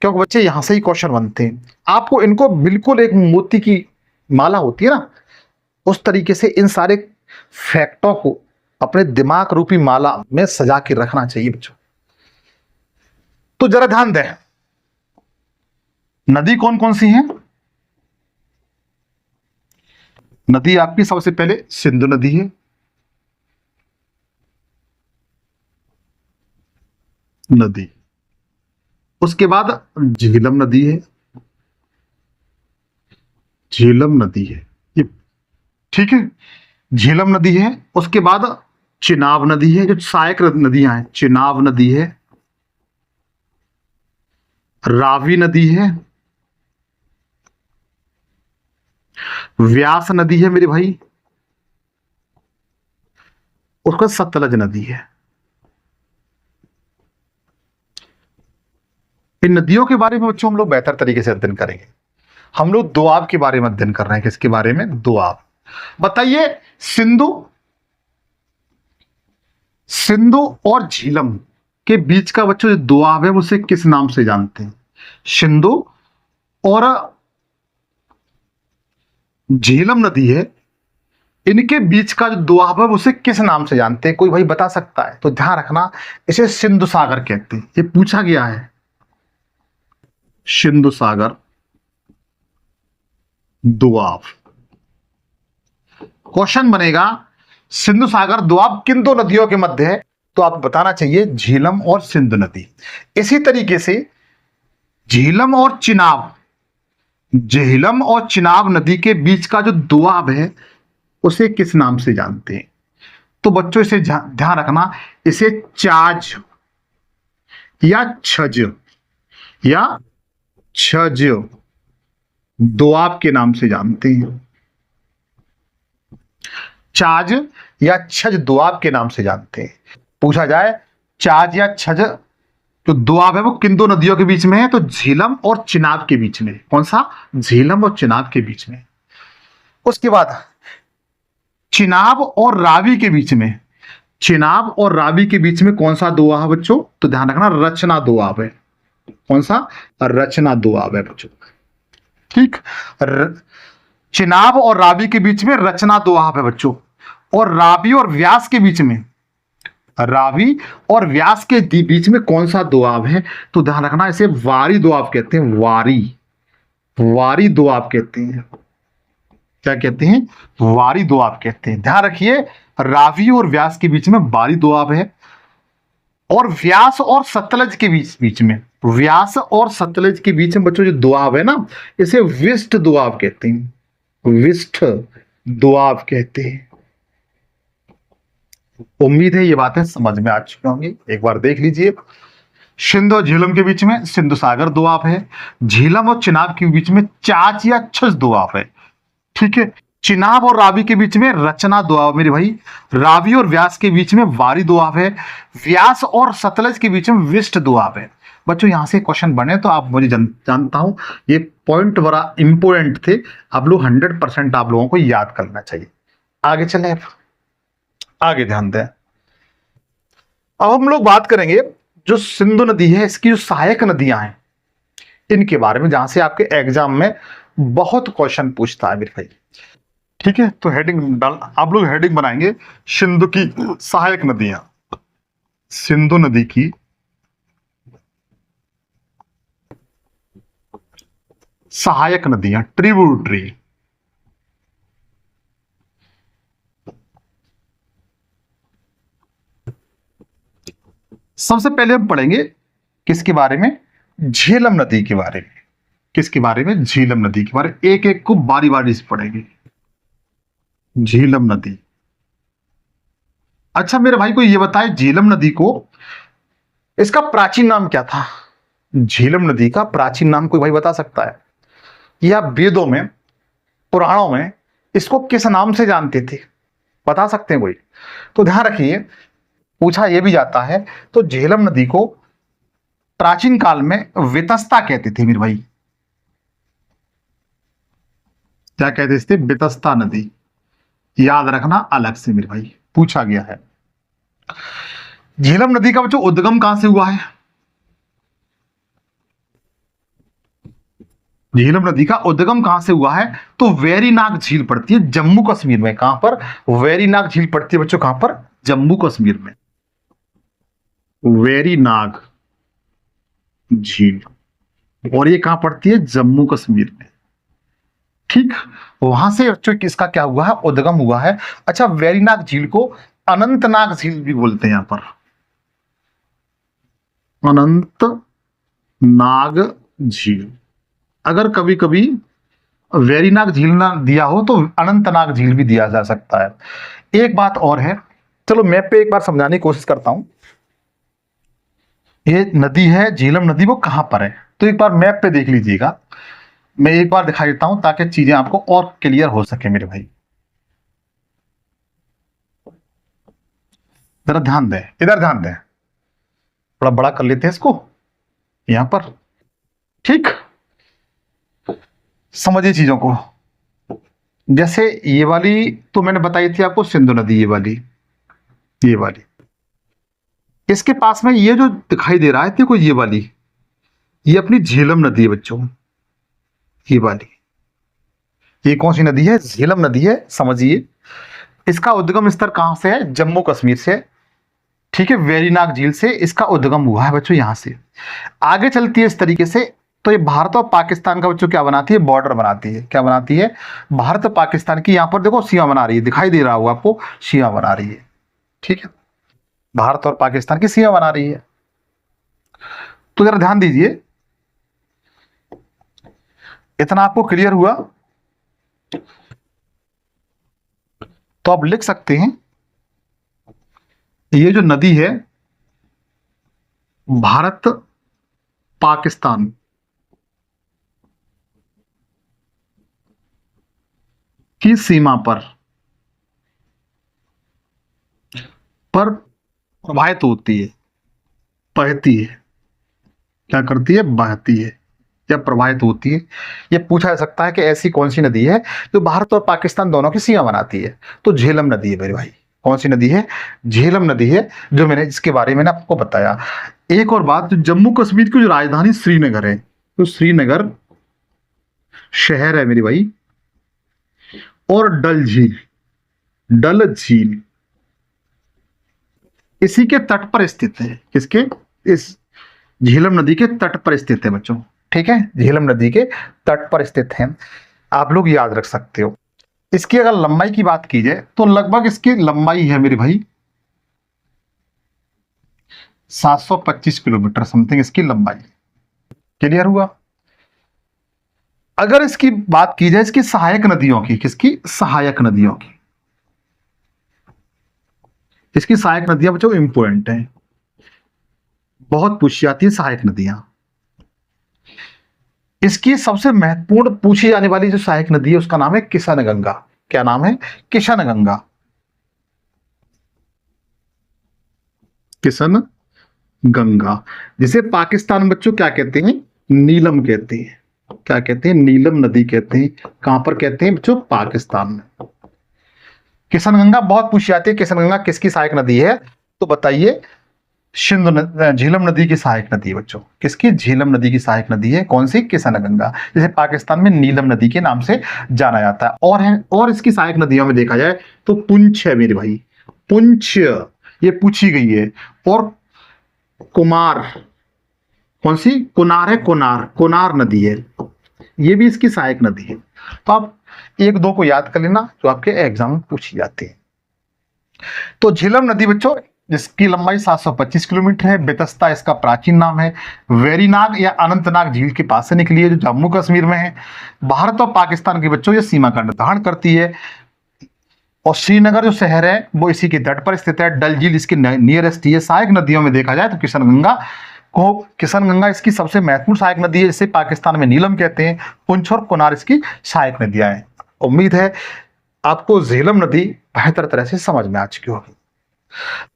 क्योंकि बच्चे यहां से ही क्वेश्चन बनते हैं। आपको इनको बिल्कुल एक मोती की माला होती है ना, उस तरीके से इन सारे फैक्टों को अपने दिमाग रूपी माला में सजा के रखना चाहिए बच्चों। तो जरा ध्यान दें, नदी कौन कौन सी है? नदी आपकी सबसे पहले सिंधु नदी है, नदी। उसके बाद झेलम नदी है, झेलम नदी है ये, ठीक है, झेलम नदी है। उसके बाद चिनाब नदी है, जो सहायक नदियां हैं, चिनाब नदी है, रावी नदी है, व्यास नदी है मेरे भाई, उसका सतलज नदी है। इन नदियों के बारे में बच्चों हम लोग बेहतर तरीके से अध्ययन करेंगे। हम लोग दोआब के बारे में अध्ययन कर रहे हैं। किसके बारे में? दोआब। बताइए, सिंधु सिंधु और झीलम के बीच का बच्चों जो दोआब है उसे किस नाम से जानते हैं? सिंधु और झेलम नदी है, इनके बीच का जो दोआब है उसे किस नाम से जानते हैं? कोई भाई बता सकता है? तो ध्यान रखना, इसे सिंधु सागर कहते हैं। ये पूछा गया है, सिंधु सागर दोआब। क्वेश्चन बनेगा सिंधु सागर दोआब किन दो नदियों के मध्य है? तो आप बताना चाहिए झेलम और सिंधु नदी। इसी तरीके से झेलम और चिनाब, झेलम और चिनाब नदी के बीच का जो दोआब है उसे किस नाम से जानते हैं? तो बच्चों इसे ध्यान रखना, इसे चाज या छज या छज दोआब के नाम से जानते हैं। चाज या छज दोआब के नाम से जानते हैं। पूछा जाए चाज या छज जो दोआब है वो किन दो नदियों के बीच में है? तो झेलम और चिनाब के बीच में। कौन सा? झेलम और चिनाब के बीच में। उसके बाद चिनाब और रावी के बीच में, चिनाब और रावी के बीच में कौन सा दोआब है बच्चों? तो ध्यान रखना, रचना दोआब है। कौन सा? रचना दोआब है बच्चों, ठीक। चिनाब और रावी के बीच में रचना दोआब है बच्चों। और रावी और व्यास के बीच में, रावी और व्यास के बीच में कौन सा दोआब है? तो ध्यान रखना, इसे वारी दोआब कहते हैं। वारी, वारी दोआब कहते हैं। क्या कहते हैं? वारी दोआब कहते हैं। ध्यान रखिए, रावी और व्यास के बीच में वारी दोआब है। और व्यास और सतलज के बीच में, व्यास और सतलज के बीच में बच्चों जो दोआब है ना, इसे विष्ट दोआब कहते हैं। विष्ट दोआब कहते हैं। उम्मीद है ये बातें समझ में आ चुकी होंगी। एक बार देख लीजिए, सिंधु और झेलम के बीच में सिंधु सागर दोआब है। झेलम और चिनाब के बीच में चाच या छज दोआब है, ठीक है। चिनाब और रावी के बीच में रचना दोआब मेरे भाई। रावी और व्यास के बीच में वारी दोआब है। व्यास और सतलज के बीच में विष्ट दोआब है। बच्चों यहां से क्वेश्चन बने तो आप मुझे जानता हूं ये पॉइंट बड़ा इंपोर्टेंट थे, आप लोग 100% आप लोगों को याद करना चाहिए। आगे चले, आगे ध्यान दें। अब हम लोग बात करेंगे जो सिंधु नदी है, इसकी जो सहायक नदियां हैं इनके बारे में, जहां से आपके एग्जाम में बहुत क्वेश्चन पूछता है मेरे भाई, ठीक है। तो हेडिंग डाल, आप लोग हेडिंग बनाएंगे सिंधु की सहायक नदियां, सिंधु नदी की सहायक नदियां, ट्रिब्यूटरी। सबसे पहले हम पढ़ेंगे किसके बारे में? झेलम नदी के बारे में। किसके बारे में? झेलम नदी के बारे में। एक एक को बारी बारी से पढ़ेंगे। झेलम नदी। अच्छा मेरे भाई को ये बताए, झेलम नदी को इसका प्राचीन नाम क्या था? झेलम नदी का प्राचीन नाम कोई भाई बता सकता है? या वेदों में, पुराणों में इसको किस नाम से जानते थे? बता सकते हैं कोई? तो ध्यान रखिए, पूछा यह भी जाता है। तो झेलम नदी को प्राचीन काल में वितस्ता कहते थे मेरे भाई। क्या कहते थे? वितस्ता नदी। याद रखना अलग से मेरे भाई, पूछा गया है। झेलम नदी का बच्चों उद्गम कहां से हुआ है? झेलम नदी का उद्गम कहां से हुआ है? तो वेरीनाग झील पड़ती है जम्मू कश्मीर में। कहां पर? वेरीनाग झील पड़ती है बच्चों, कहां पर? जम्मू कश्मीर में। वेरीनाग झील, और ये कहां पड़ती है? जम्मू कश्मीर में। ठीक, वहां से बच्चों किसका क्या हुआ है? उद्गम हुआ है। अच्छा, वेरीनाग झील को अनंतनाग झील भी बोलते हैं यहां पर, अनंतनाग झील। अगर कभी कभी वेरीनाग झील ना दिया हो तो अनंतनाग झील भी दिया जा सकता है। एक बात और है, चलो मैप पे एक बार समझाने की कोशिश करता हूं। ये नदी है झेलम नदी, वो कहां पर है? तो एक बार मैप पे देख लीजिएगा, मैं एक बार दिखाई देता हूं ताकि चीजें आपको और क्लियर हो सके मेरे भाई। जरा ध्यान दें, इधर ध्यान दें, थोड़ा बड़ा कर लेते हैं इसको यहां पर। ठीक, समझिए चीजों को। जैसे ये वाली तो मैंने बताई थी आपको, सिंधु नदी, ये वाली इसके पास में ये जो दिखाई दे रहा है, देखो ये वाली, ये अपनी झेलम नदी है बच्चों। ये वाली, ये कौन सी नदी है? झेलम नदी है, समझिए। इसका उद्गम स्तर कहां से है? जम्मू कश्मीर से। ठीक है, वेरीनाग झील से इसका उद्गम हुआ है बच्चों, यहां से आगे चलती है इस तरीके से। तो ये भारत और पाकिस्तान का बच्चों क्या बनाती है? बॉर्डर बनाती है। क्या बनाती है? भारत और पाकिस्तान की, यहां पर देखो सीमा बना रही है, दिखाई दे रहा होगा आपको, सीमा बना रही है। ठीक है, भारत और पाकिस्तान की सीमा बना रही है। तो जरा ध्यान दीजिए, इतना आपको क्लियर हुआ तो आप लिख सकते हैं, ये जो नदी है भारत पाकिस्तान की सीमा पर प्रवाहित होती है, बहती है। क्या करती है? बहती है या प्रवाहित होती है। ये पूछा जा सकता है कि ऐसी कौन सी नदी है जो भारत और पाकिस्तान दोनों की सीमा बनाती है? तो झेलम नदी है मेरे भाई। कौन सी नदी है? झेलम नदी है, जो मैंने जिसके बारे में आपको बताया। एक और बात, जो जम्मू कश्मीर की जो राजधानी श्रीनगर है, तो श्रीनगर शहर है मेरे भाई, और डल झील इसी के तट पर स्थित है। किसके? इस झेलम नदी के तट पर स्थित है बच्चों। ठीक है, झेलम नदी के तट पर स्थित है, आप लोग याद रख सकते हो। इसकी अगर लंबाई की बात की जाए तो लगभग इसकी लंबाई है मेरे भाई 725 किलोमीटर समथिंग इसकी लंबाई। क्लियर हुआ? अगर इसकी बात की जाए इसकी सहायक नदियों की, किसकी? सहायक नदियों की। इसकी सहायक नदियां बच्चों इंपॉर्टेंट हैं, बहुत पूछी जाती है सहायक नदियां। इसकी सबसे महत्वपूर्ण पूछी जाने वाली जो सहायक नदी है उसका नाम है किशन गंगा। क्या नाम है? किशन गंगा। किशन गंगा, जिसे पाकिस्तान बच्चों क्या कहते हैं? नीलम कहते हैं। क्या कहते हैं? नीलम नदी कहते हैं। कहां पर कहते हैं बच्चों? पाकिस्तान में। किशन गंगा बहुत पूछी जाती है। किशन गंगा किसकी सहायक नदी है? तो बताइए, झेलम नदी की सहायक नदी है बच्चों। किसकी? झेलम नदी की सहायक नदी है। कौन सी? किशन गंगा, जिसे पाकिस्तान में नीलम नदी के नाम से जाना जाता है। और इसकी सहायक नदियों में देखा जाए तो पुंछ है मेरे भाई, पुंछ, ये पूछी गई है। और कुमार, कौन सी? कुनार है, कुनार नदी है, ये भी इसकी सहायक नदी है। तो आप एक दो को याद कर लेना जो आपके एग्जाम में पूछी जाती है। तो झेलम नदी बच्चों, जिसकी लंबाई 725 किलोमीटर है, बेतस्ता इसका प्राचीन नाम है, वेरीनाग या अनंतनाग झील के पास से निकली है जो जम्मू कश्मीर में है। भारत और पाकिस्तान के बच्चों ये सीमा का निर्धारण करती है। और श्रीनगर जो शहर है वो इसी के तट पर स्थित है। डल झील इसकी नियरेस्ट है। सहायक नदियों में देखा जाए तो किशन गंगा इसकी सबसे महत्वपूर्ण सहायक नदी है, जिसे पाकिस्तान में नीलम कहते हैं। पुंछ और कुनार इसकी सहायक नदियां हैं। उम्मीद है आपको झेलम नदी बेहतर तरह से समझ में आ चुकी होगी।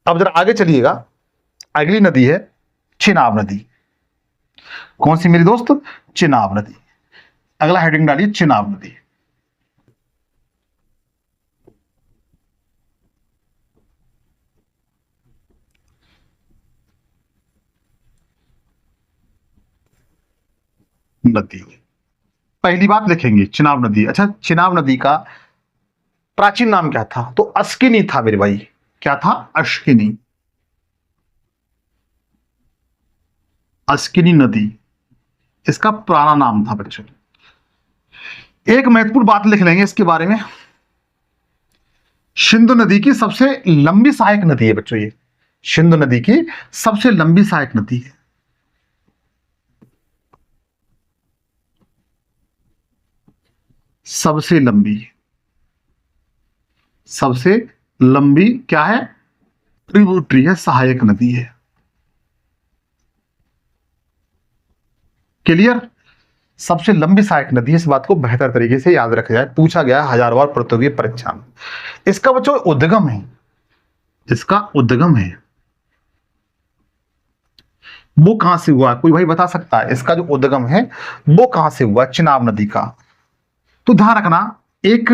अब जरा आगे चलिएगा, अगली नदी है चिनाब नदी। कौन सी मेरी दोस्त? चिनाब नदी। अगला हेडिंग डालिए, चिनाब नदी। नदी। पहली बात लिखेंगे चिनाब नदी। अच्छा, चिनाब नदी का प्राचीन नाम क्या था? तो अस्किनी था मेरे भाई। क्या था? अस्किनी। अस्किनी नदी इसका पुराना नाम था बच्चों। एक महत्वपूर्ण बात लिख लेंगे इसके बारे में, सिंधु नदी की सबसे लंबी सहायक नदी है बच्चों ये। सिंधु नदी की सबसे लंबी सहायक नदी है। सबसे लंबी, सबसे लंबी क्या है? ट्रिब्यूटरी है, सहायक नदी है। क्लियर? सबसे लंबी सहायक नदी है, इस बात को बेहतर तरीके से याद रखा जाए, पूछा गया है हजार बार प्रतियोगी परीक्षा में। इसका बच्चों उद्गम है, इसका उद्गम है वो कहां से हुआ? कोई भाई बता सकता है इसका जो उद्गम है वो कहां से हुआ चिनाब नदी का? तो ध्यान रखना, एक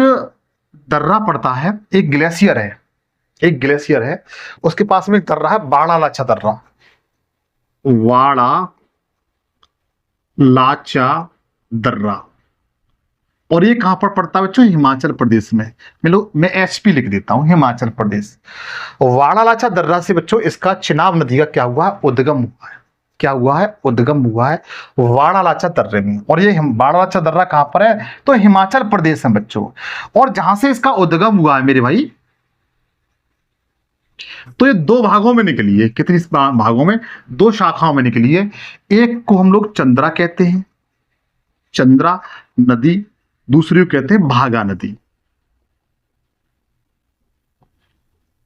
दर्रा पड़ता है, एक ग्लेशियर है, एक ग्लेशियर है, उसके पास में एक दर्रा है, बाड़ा लाचा दर्रा। वाड़ा लाचा दर्रा। और ये कहां पर पड़ता है बच्चों? हिमाचल प्रदेश में। मैं एसपी लिख देता हूं, हिमाचल प्रदेश। वाड़ा लाचा दर्रा से बच्चों इसका चिनाब नदी का क्या हुआ है? उद्गम हुआ है। क्या हुआ है? उद्गम हुआ है वाड़ा लाचा दर्रे में। और ये वाड़ा लाचा दर्रा कहां पर है? तो हिमाचल प्रदेश में बच्चों। और जहां से इसका उद्गम हुआ है मेरे भाई, तो ये दो भागों में निकली है। कितनी भागों में? दो शाखाओं में निकली है। एक को हम लोग चंद्रा कहते हैं, चंद्रा नदी। दूसरी को कहते हैं भागा नदी।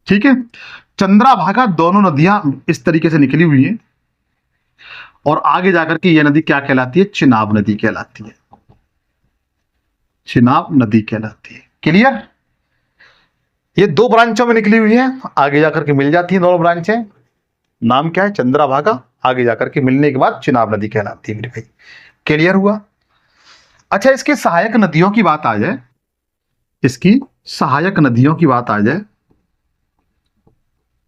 ठीक है, चंद्रा भागा दोनों नदियां इस तरीके से निकली हुई हैं। और आगे जाकर के यह नदी क्या कहलाती है? चिनाब नदी कहलाती है। चिनाब नदी कहलाती है। क्लियर? ये दो ब्रांचों में निकली हुई है, आगे जाकर के मिल जाती है दोनों ब्रांचें। नाम क्या है? चंद्रा भागा। आगे जाकर के मिलने के बाद चिनाब नदी कहलाती है मेरे भाई। क्लियर हुआ? अच्छा, इसके सहायक नदियों की बात आ जाए, इसकी सहायक नदियों की बात आ जाए,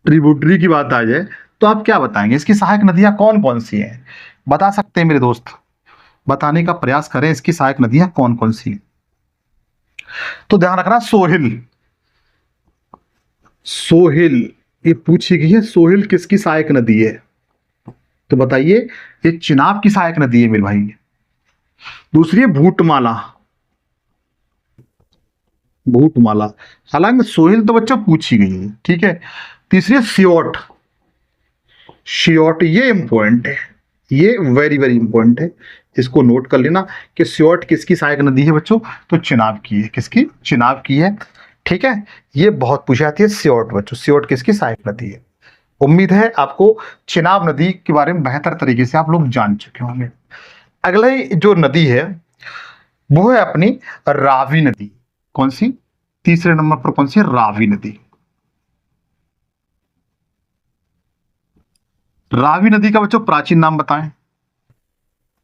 ट्रिब्यूटरी की बात आ जाए, तो आप क्या बताएंगे? इसकी सहायक नदियां कौन कौन सी हैं? बता सकते हैं मेरे दोस्त? बताने का प्रयास करें इसकी सहायक नदियां कौन कौन सी हैं। तो ध्यान रखना, सोहिल। सोहिल ये पूछी गई है, सोहिल किसकी सहायक नदी है? तो बताइए, ये चिनाब की सहायक नदी है मेरे भाई। दूसरी है भूतमाला। भूतमाला, हालांकि सोहिल तो बच्चा पूछी गई है, ठीक है। तीसरी है सियोट। सियोट ये इंपॉर्टेंट है, ये वेरी वेरी इंपॉर्टेंट है, इसको नोट कर लेना कि सियोट किसकी सहायक नदी है बच्चों? तो चिनाब की है। किसकी? चिनाब की है। ठीक है, ये बहुत पूछी जाती है सियोट बच्चों, सियोट किसकी सहायक नदी है। उम्मीद है आपको चिनाब नदी के बारे में बेहतर तरीके से आप लोग जान चुके होंगे। अगले जो नदी है वो है अपनी रावी नदी। कौन सी? तीसरे नंबर पर कौन सी है? रावी नदी। रावी नदी का बच्चों प्राचीन नाम बताएं।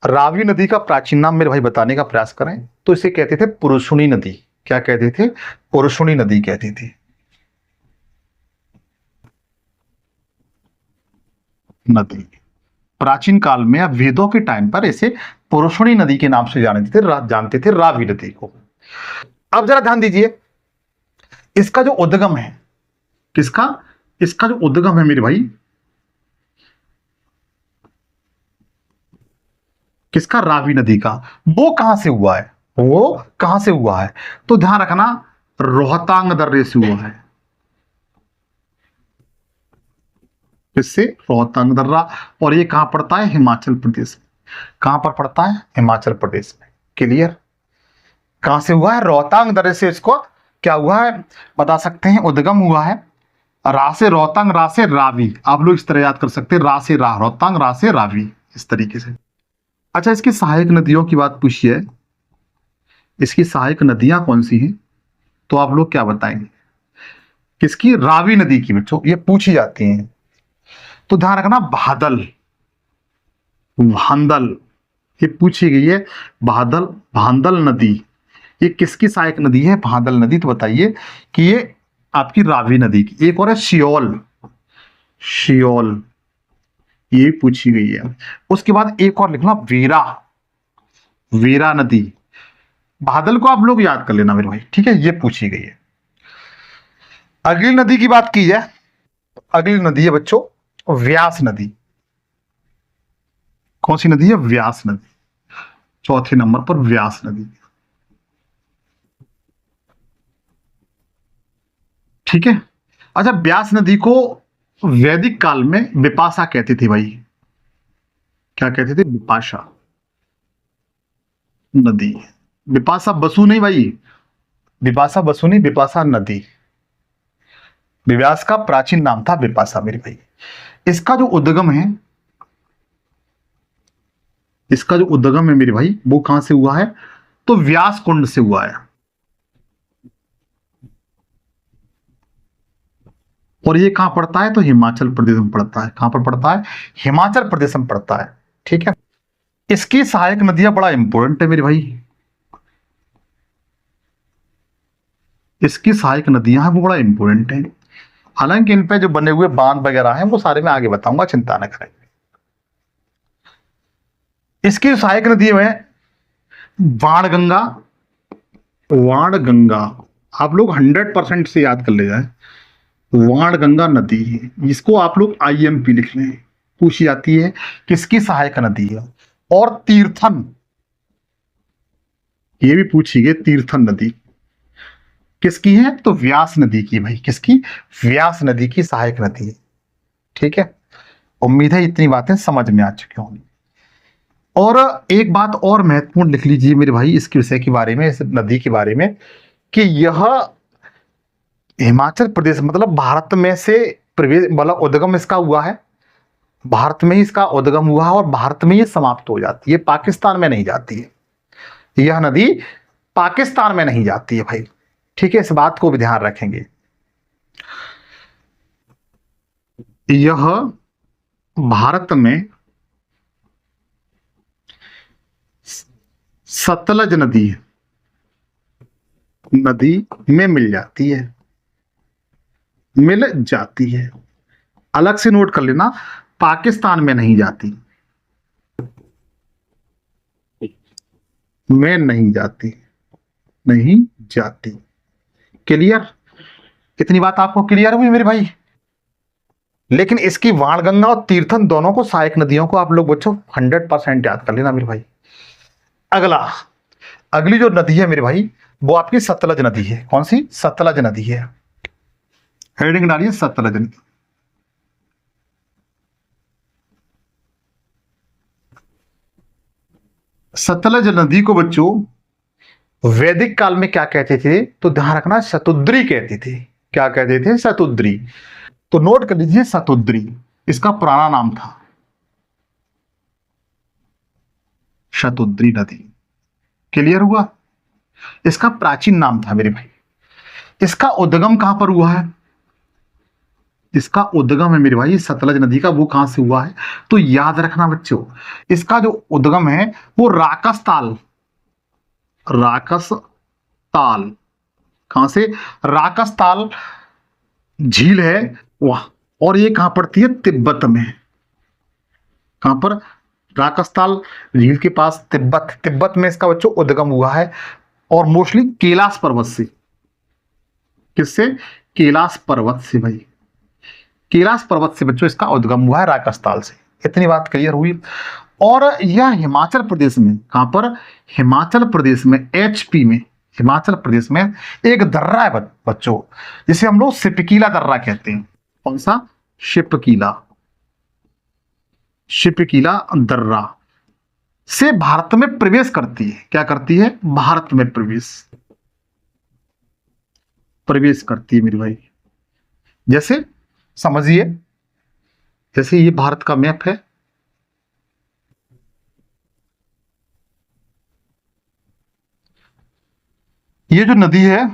रावी नदी का प्राचीन नाम मेरे भाई बताने का प्रयास करें तो इसे कहते थे पुरुषुणी नदी। क्या कहते थे? पुरुषुणी नदी कहती थी। नदी प्राचीन काल में या वेदों के टाइम पर इसे पुरुषुणी नदी के नाम से जानते थे रावी नदी को। अब जरा ध्यान दीजिए, इसका जो उद्गम है, किसका? इसका जो उद्गम है मेरे भाई, किसका? रावी नदी का। वो कहां से हुआ है? वो कहां से हुआ है? तो ध्यान रखना, रोहतांग दर्रे से हुआ है। किससे? रोहतांग दर्रा। और ये कहां पड़ता है? हिमाचल प्रदेश में। कहां पर पड़ता है? हिमाचल प्रदेश में। क्लियर? कहां से हुआ है? रोहतांग दर्रे से इसको क्या हुआ है बता सकते हैं? उद्गम हुआ है। रा से रोहतांग, रा से रावी। आप लोग इस तरह याद कर सकते हैं, रा से रा रोहतांग, रा से रावी, इस तरीके से। अच्छा, इसकी सहायक नदियों की बात पूछी है, इसकी सहायक नदियां कौन सी हैं? तो आप लोग क्या बताएंगे? किसकी? रावी नदी की बच्चों, ये पूछी जाती हैं। तो ध्यान रखना, बादल, भांदल, ये पूछी गई है। बादल, भांदल नदी, ये किसकी सहायक नदी है? भादल नदी। तो बताइए कि ये आपकी रावी नदी की। एक और है शियोल। शियोल ये पूछी गई है। उसके बाद एक और लिखना, वीरा। वीरा नदी। बादल को आप लोग याद कर लेना मेरे भाई, ठीक है, ये पूछी गई है। अगली नदी की बात की जाए, अगली नदी है बच्चों व्यास नदी। कौन सी नदी है? व्यास नदी। चौथे नंबर पर व्यास नदी। ठीक है। अच्छा, व्यास नदी को वैदिक काल में विपाशा कहते थे भाई। क्या कहते थे? विपाशा नदी। विपाशा बसु नहीं भाई, विपाशा बसु नहीं, विपाशा नदी। व्यास का प्राचीन नाम था विपाशा मेरे भाई। इसका जो उद्गम है, इसका जो उद्गम है मेरे भाई, वो कहां से हुआ है? तो व्यास कुंड से हुआ है। और ये कहां पड़ता है? तो हिमाचल प्रदेश में पड़ता है। कहां पर पड़ता है? हिमाचल प्रदेश में पड़ता है। ठीक है। इसकी सहायक नदियां बड़ा इंपॉर्टेंट है मेरे भाई। इसकी सहायक नदियां हैं वो बड़ा इंपॉर्टेंट है। हालांकि इन पे जो बने हुए बांध वगैरह हैं वो सारे मैं आगे बताऊंगा, चिंता न करें। इसकी सहायक नदी में वाणगंगा, वाणगंगा आप लोग 100% से याद कर ले जाए। वाणगंगा नदी है, इसको आप लोग आईएमपी लिख लें, पूछी जाती है किसकी सहायक नदी है। और तीर्थन, ये भी पूछी गई, तीर्थन नदी किसकी है? तो व्यास नदी की भाई। किसकी? व्यास नदी की सहायक नदी है। ठीक है। उम्मीद है इतनी बातें समझ में आ चुकी होंगी। और एक बात और महत्वपूर्ण लिख लीजिए मेरे भाई इसके विषय के बारे में, इस नदी के बारे में, कि यह हिमाचल प्रदेश मतलब भारत में से प्रवेश मतलब उद्गम इसका हुआ है। भारत में ही इसका उद्गम हुआ है और भारत में ही समाप्त हो जाती है, पाकिस्तान में नहीं जाती है। यह नदी पाकिस्तान में नहीं जाती है भाई। ठीक है, इस बात को भी ध्यान रखेंगे। यह भारत में सतलज नदी में मिल जाती है, मिल जाती है। अलग से नोट कर लेना, पाकिस्तान में नहीं जाती, में नहीं जाती, नहीं जाती। क्लियर? इतनी बात आपको क्लियर हुई मेरे भाई? लेकिन इसकी वाणगंगा और तीर्थन दोनों को, सहायक नदियों को आप लोग बच्चों 100% याद कर लेना मेरे भाई। अगला, अगली जो नदी है मेरे भाई वो आपकी सतलज नदी है। कौन सी? सतलज नदी है। हेडिंग डालिए सतलज नदी। सतलज नदी को बच्चों वैदिक काल में क्या कहते थे? तो ध्यान रखना, शतुद्री कहते थे। क्या कहते थे? शतुद्री। तो नोट कर लीजिए, शतुद्री इसका पुराना नाम था, शतुद्री नदी। क्लियर हुआ? इसका प्राचीन नाम था मेरे भाई। इसका उद्गम कहां पर हुआ है? इसका उद्गम है मेरे भाई सतलज नदी का, वो कहां से हुआ है? तो याद रखना बच्चों, इसका जो उद्गम है वो राकस ताल, राकस ताल। कहां से? राकस ताल झील है वह। और ये कहां पड़ती है? तिब्बत में। कहां पर? राकस्ताल झील के पास, तिब्बत। तिब्बत में इसका बच्चों उद्गम हुआ है और मोस्टली कैलाश पर्वत से। किससे? कैलाश पर्वत से भाई। कैलाश पर्वत से बच्चों इसका उद्गम हुआ है, राकस्ताल से। इतनी बात क्लियर हुई। और यह हिमाचल प्रदेश में, कहां पर? हिमाचल प्रदेश में, एचपी में, हिमाचल प्रदेश में एक दर्रा है बच्चों, जिसे हम लोग सिपकीला दर्रा कहते हैं। कौन सा? शिपकीला, शिपकीला दर्रा से भारत में प्रवेश करती है। क्या करती है? भारत में प्रवेश, प्रवेश करती है मेरे भाई। जैसे समझिए, जैसे ये भारत का मैप है, ये जो नदी है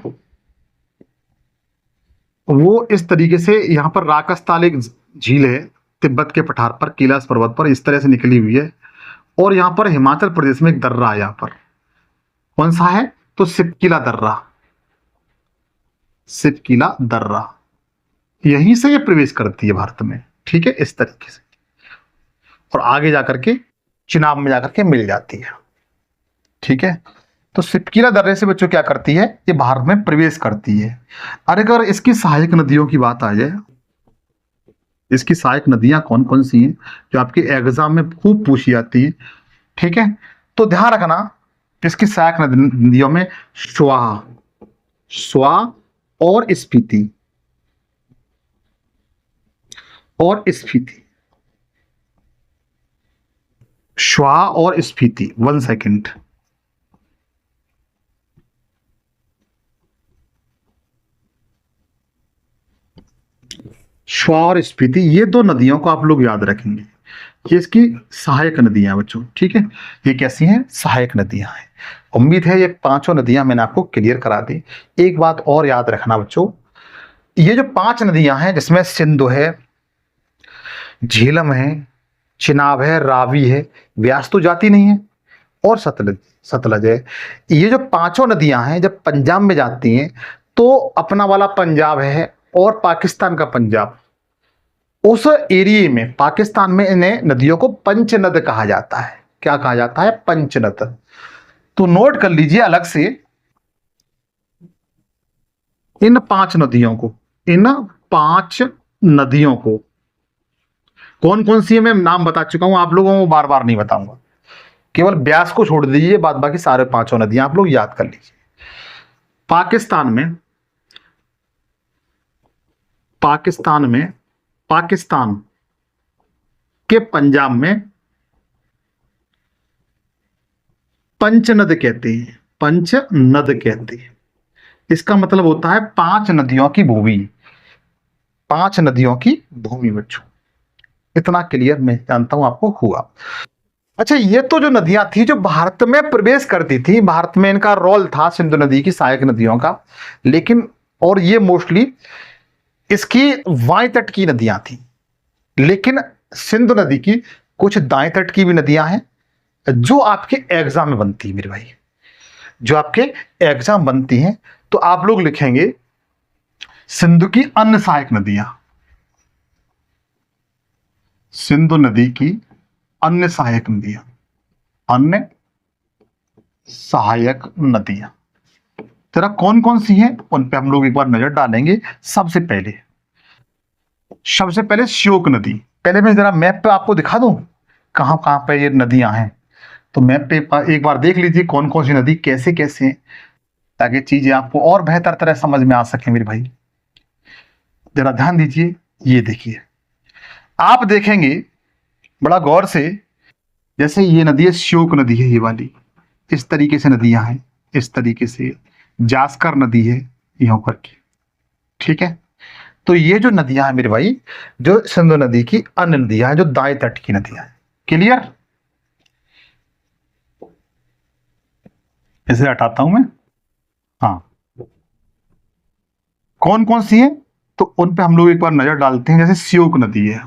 वो इस तरीके से, यहां पर राकस्ताल एक झील है तिब्बत के पठार पर, कैलाश पर्वत पर इस तरह से निकली हुई है। और यहां पर हिमाचल प्रदेश में एक दर्रा है यहां पर। कौन सा है? तो सिपकीला दर्रा, सिपकीला दर्रा। यहीं से ये प्रवेश करती है भारत में। ठीक है, इस तरीके से। और आगे जाकर के चिनाब में जाकर के मिल जाती है। ठीक है। तो सिपकीला दर्रे से बच्चों क्या करती है, ये भारत में प्रवेश करती है। अगर इसकी सहायक नदियों की बात आ जाए, इसकी सहायक नदियां कौन कौन सी हैं जो आपके एग्जाम में खूब पूछी जाती है, ठीक है। तो ध्यान रखना, इसकी सहायक नदियों में स्वाह, स्वाह और स्पीति, और स्पीति, स्वाह और स्पीति। 1 सेकेंड। स्वाह और स्पीति, ये दो नदियों को आप लोग याद रखेंगे, ये इसकी सहायक नदियां बच्चों, ठीक है। ये कैसी हैं, सहायक नदियां हैं। उम्मीद है ये पांचों नदियां मैंने आपको क्लियर करा दी। एक बात और याद रखना बच्चों, ये जो 5 नदियां हैं जिसमें सिंधु है, झेलम है, चिनाब है, रावी है, व्यास तो जाती नहीं है, और सतलज, सतलज है। ये जो पांचों नदियां हैं जब पंजाब में जाती हैं तो अपना वाला पंजाब है और पाकिस्तान का पंजाब, उस एरिया में पाकिस्तान में इन्हें नदियों को पंचनद कहा जाता है। क्या कहा जाता है, पंचनद। तो नोट कर लीजिए अलग से इन 5 नदियों को, इन 5 नदियों को कौन कौन सी है मैं नाम बता चुका हूं, आप लोगों को बार बार नहीं बताऊंगा, केवल ब्यास को छोड़ दीजिए, बाद बाकी सारे 5 नदियां आप लोग याद कर लीजिए। पाकिस्तान में, पाकिस्तान में, पाकिस्तान के पंजाब में पंचनद कहते हैं, पंचनद कहते हैं। इसका मतलब होता है 5 नदियों की भूमि, 5 नदियों की भूमि बच्चों। इतना क्लियर मैं जानता हूं आपको हुआ। अच्छा, ये तो जो नदियां थी जो भारत में प्रवेश करती थी, भारत में इनका रोल था सिंधु नदी की सहायक नदियों का, लेकिन और ये मोस्टली इसकी वाई तट की नदियां थी, लेकिन सिंधु नदी की कुछ दाएं तट की भी नदियां हैं जो आपके एग्जाम में बनती है मेरे भाई, जो आपके एग्जाम बनती हैं। तो आप लोग लिखेंगे सिंधु की अन्य सहायक नदियां, सिंधु नदी की अन्य सहायक नदियां, अन्य सहायक नदियां तेरा कौन कौन सी हैं उन पे हम लोग एक बार नजर डालेंगे। सबसे पहले श्योक नदी। पहले मैं जरा मैप पे आपको दिखा दूं कहां कहां पे ये नदियां हैं, तो मैप पे एक बार देख लीजिए कौन कौन सी नदी कैसे कैसे हैं, ताकि चीजें आपको और बेहतर तरह समझ में आ सके मेरे भाई। जरा ध्यान दीजिए, ये देखिए, आप देखेंगे बड़ा गौर से, जैसे ये नदी है श्योक नदी है, ये वाली इस तरीके से नदियां हैं, इस तरीके से जास्कर नदी है यहां पर की, ठीक है। तो ये जो नदियां हैं मेरे भाई, जो सिंधु नदी की अन्य नदियां हैं, जो दाएं तट की नदियां हैं। क्लियर, इसे हटाता हूं मैं। हाँ, कौन कौन सी है तो उन पे हम लोग एक बार नजर डालते हैं। जैसे श्योक नदी है,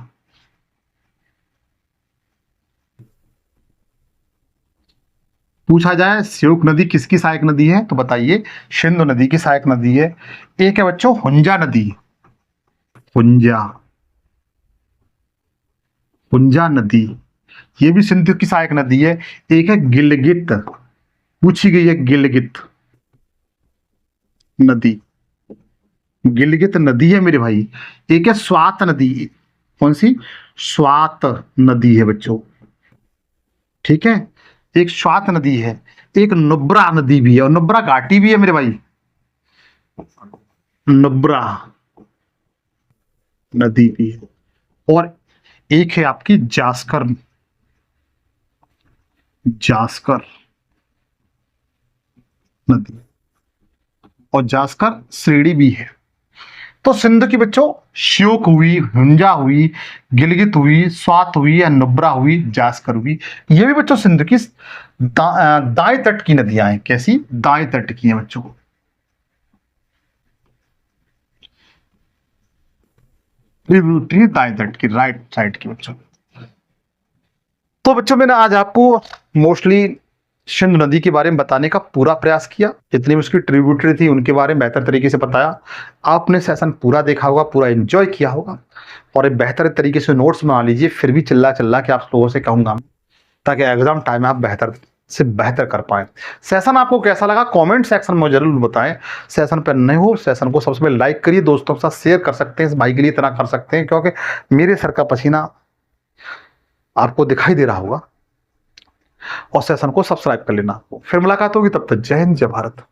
पूछा जाए श्योक नदी किसकी सहायक नदी है तो बताइए सिंधु नदी की सहायक नदी है। एक है बच्चों हुंजा नदी, हुंजा, हुंजा नदी, ये भी सिंधु की सहायक नदी है। एक है गिलगित, पूछी गई है गिलगित नदी, गिलगित नदी है मेरे भाई। एक है स्वात नदी, कौन सी, स्वात नदी है बच्चों, ठीक है। एक स्वात नदी है, एक नुब्रा नदी भी है, और नुब्रा घाटी भी है मेरे भाई, नुब्रा नदी भी है। और एक है आपकी जास्कर, जास्कर नदी, और जास्कर श्रेणी भी है। तो सिंध की बच्चों श्योक हुई, हुंजा हुई, गिलगित हुई, स्वात हुई, या नुब्रा हुई, जास्कर हुई। ये भी बच्चों सिंध की दाएं तट की नदियां हैं। कैसी, दाएं तट की हैं बच्चों, ट्रिब्यूटरी दाएं तट की, राइट साइड की बच्चों। तो बच्चों मैंने आज आपको मोस्टली सिंधु नदी के बारे में बताने का पूरा प्रयास किया, जितनी भी उसकी ट्रिब्यूटरी थी उनके बारे में बेहतर तरीके से बताया। आपने सेशन पूरा देखा होगा, पूरा एंजॉय किया होगा, और एक बेहतर तरीके से नोट्स बना लीजिए। फिर भी चिल्ला चिल्ला के आप लोगों से कहूंगा, ताकि एग्जाम टाइम में आप बेहतर से बेहतर कर पाए। सेशन आपको कैसा लगा कमेंट सेक्शन में जरूर बताएं। सेशन पर नए हो सेशन को सबसे पहले लाइक करिए, दोस्तों के साथ शेयर कर सकते हैं, इस भाई के लिए इतना कर सकते हैं क्योंकि मेरे सर का पसीना आपको दिखाई दे रहा होगा। और सेशन को सब्सक्राइब कर लेना। फिर मुलाकात होगी, तब तक जय हिंद जय भारत।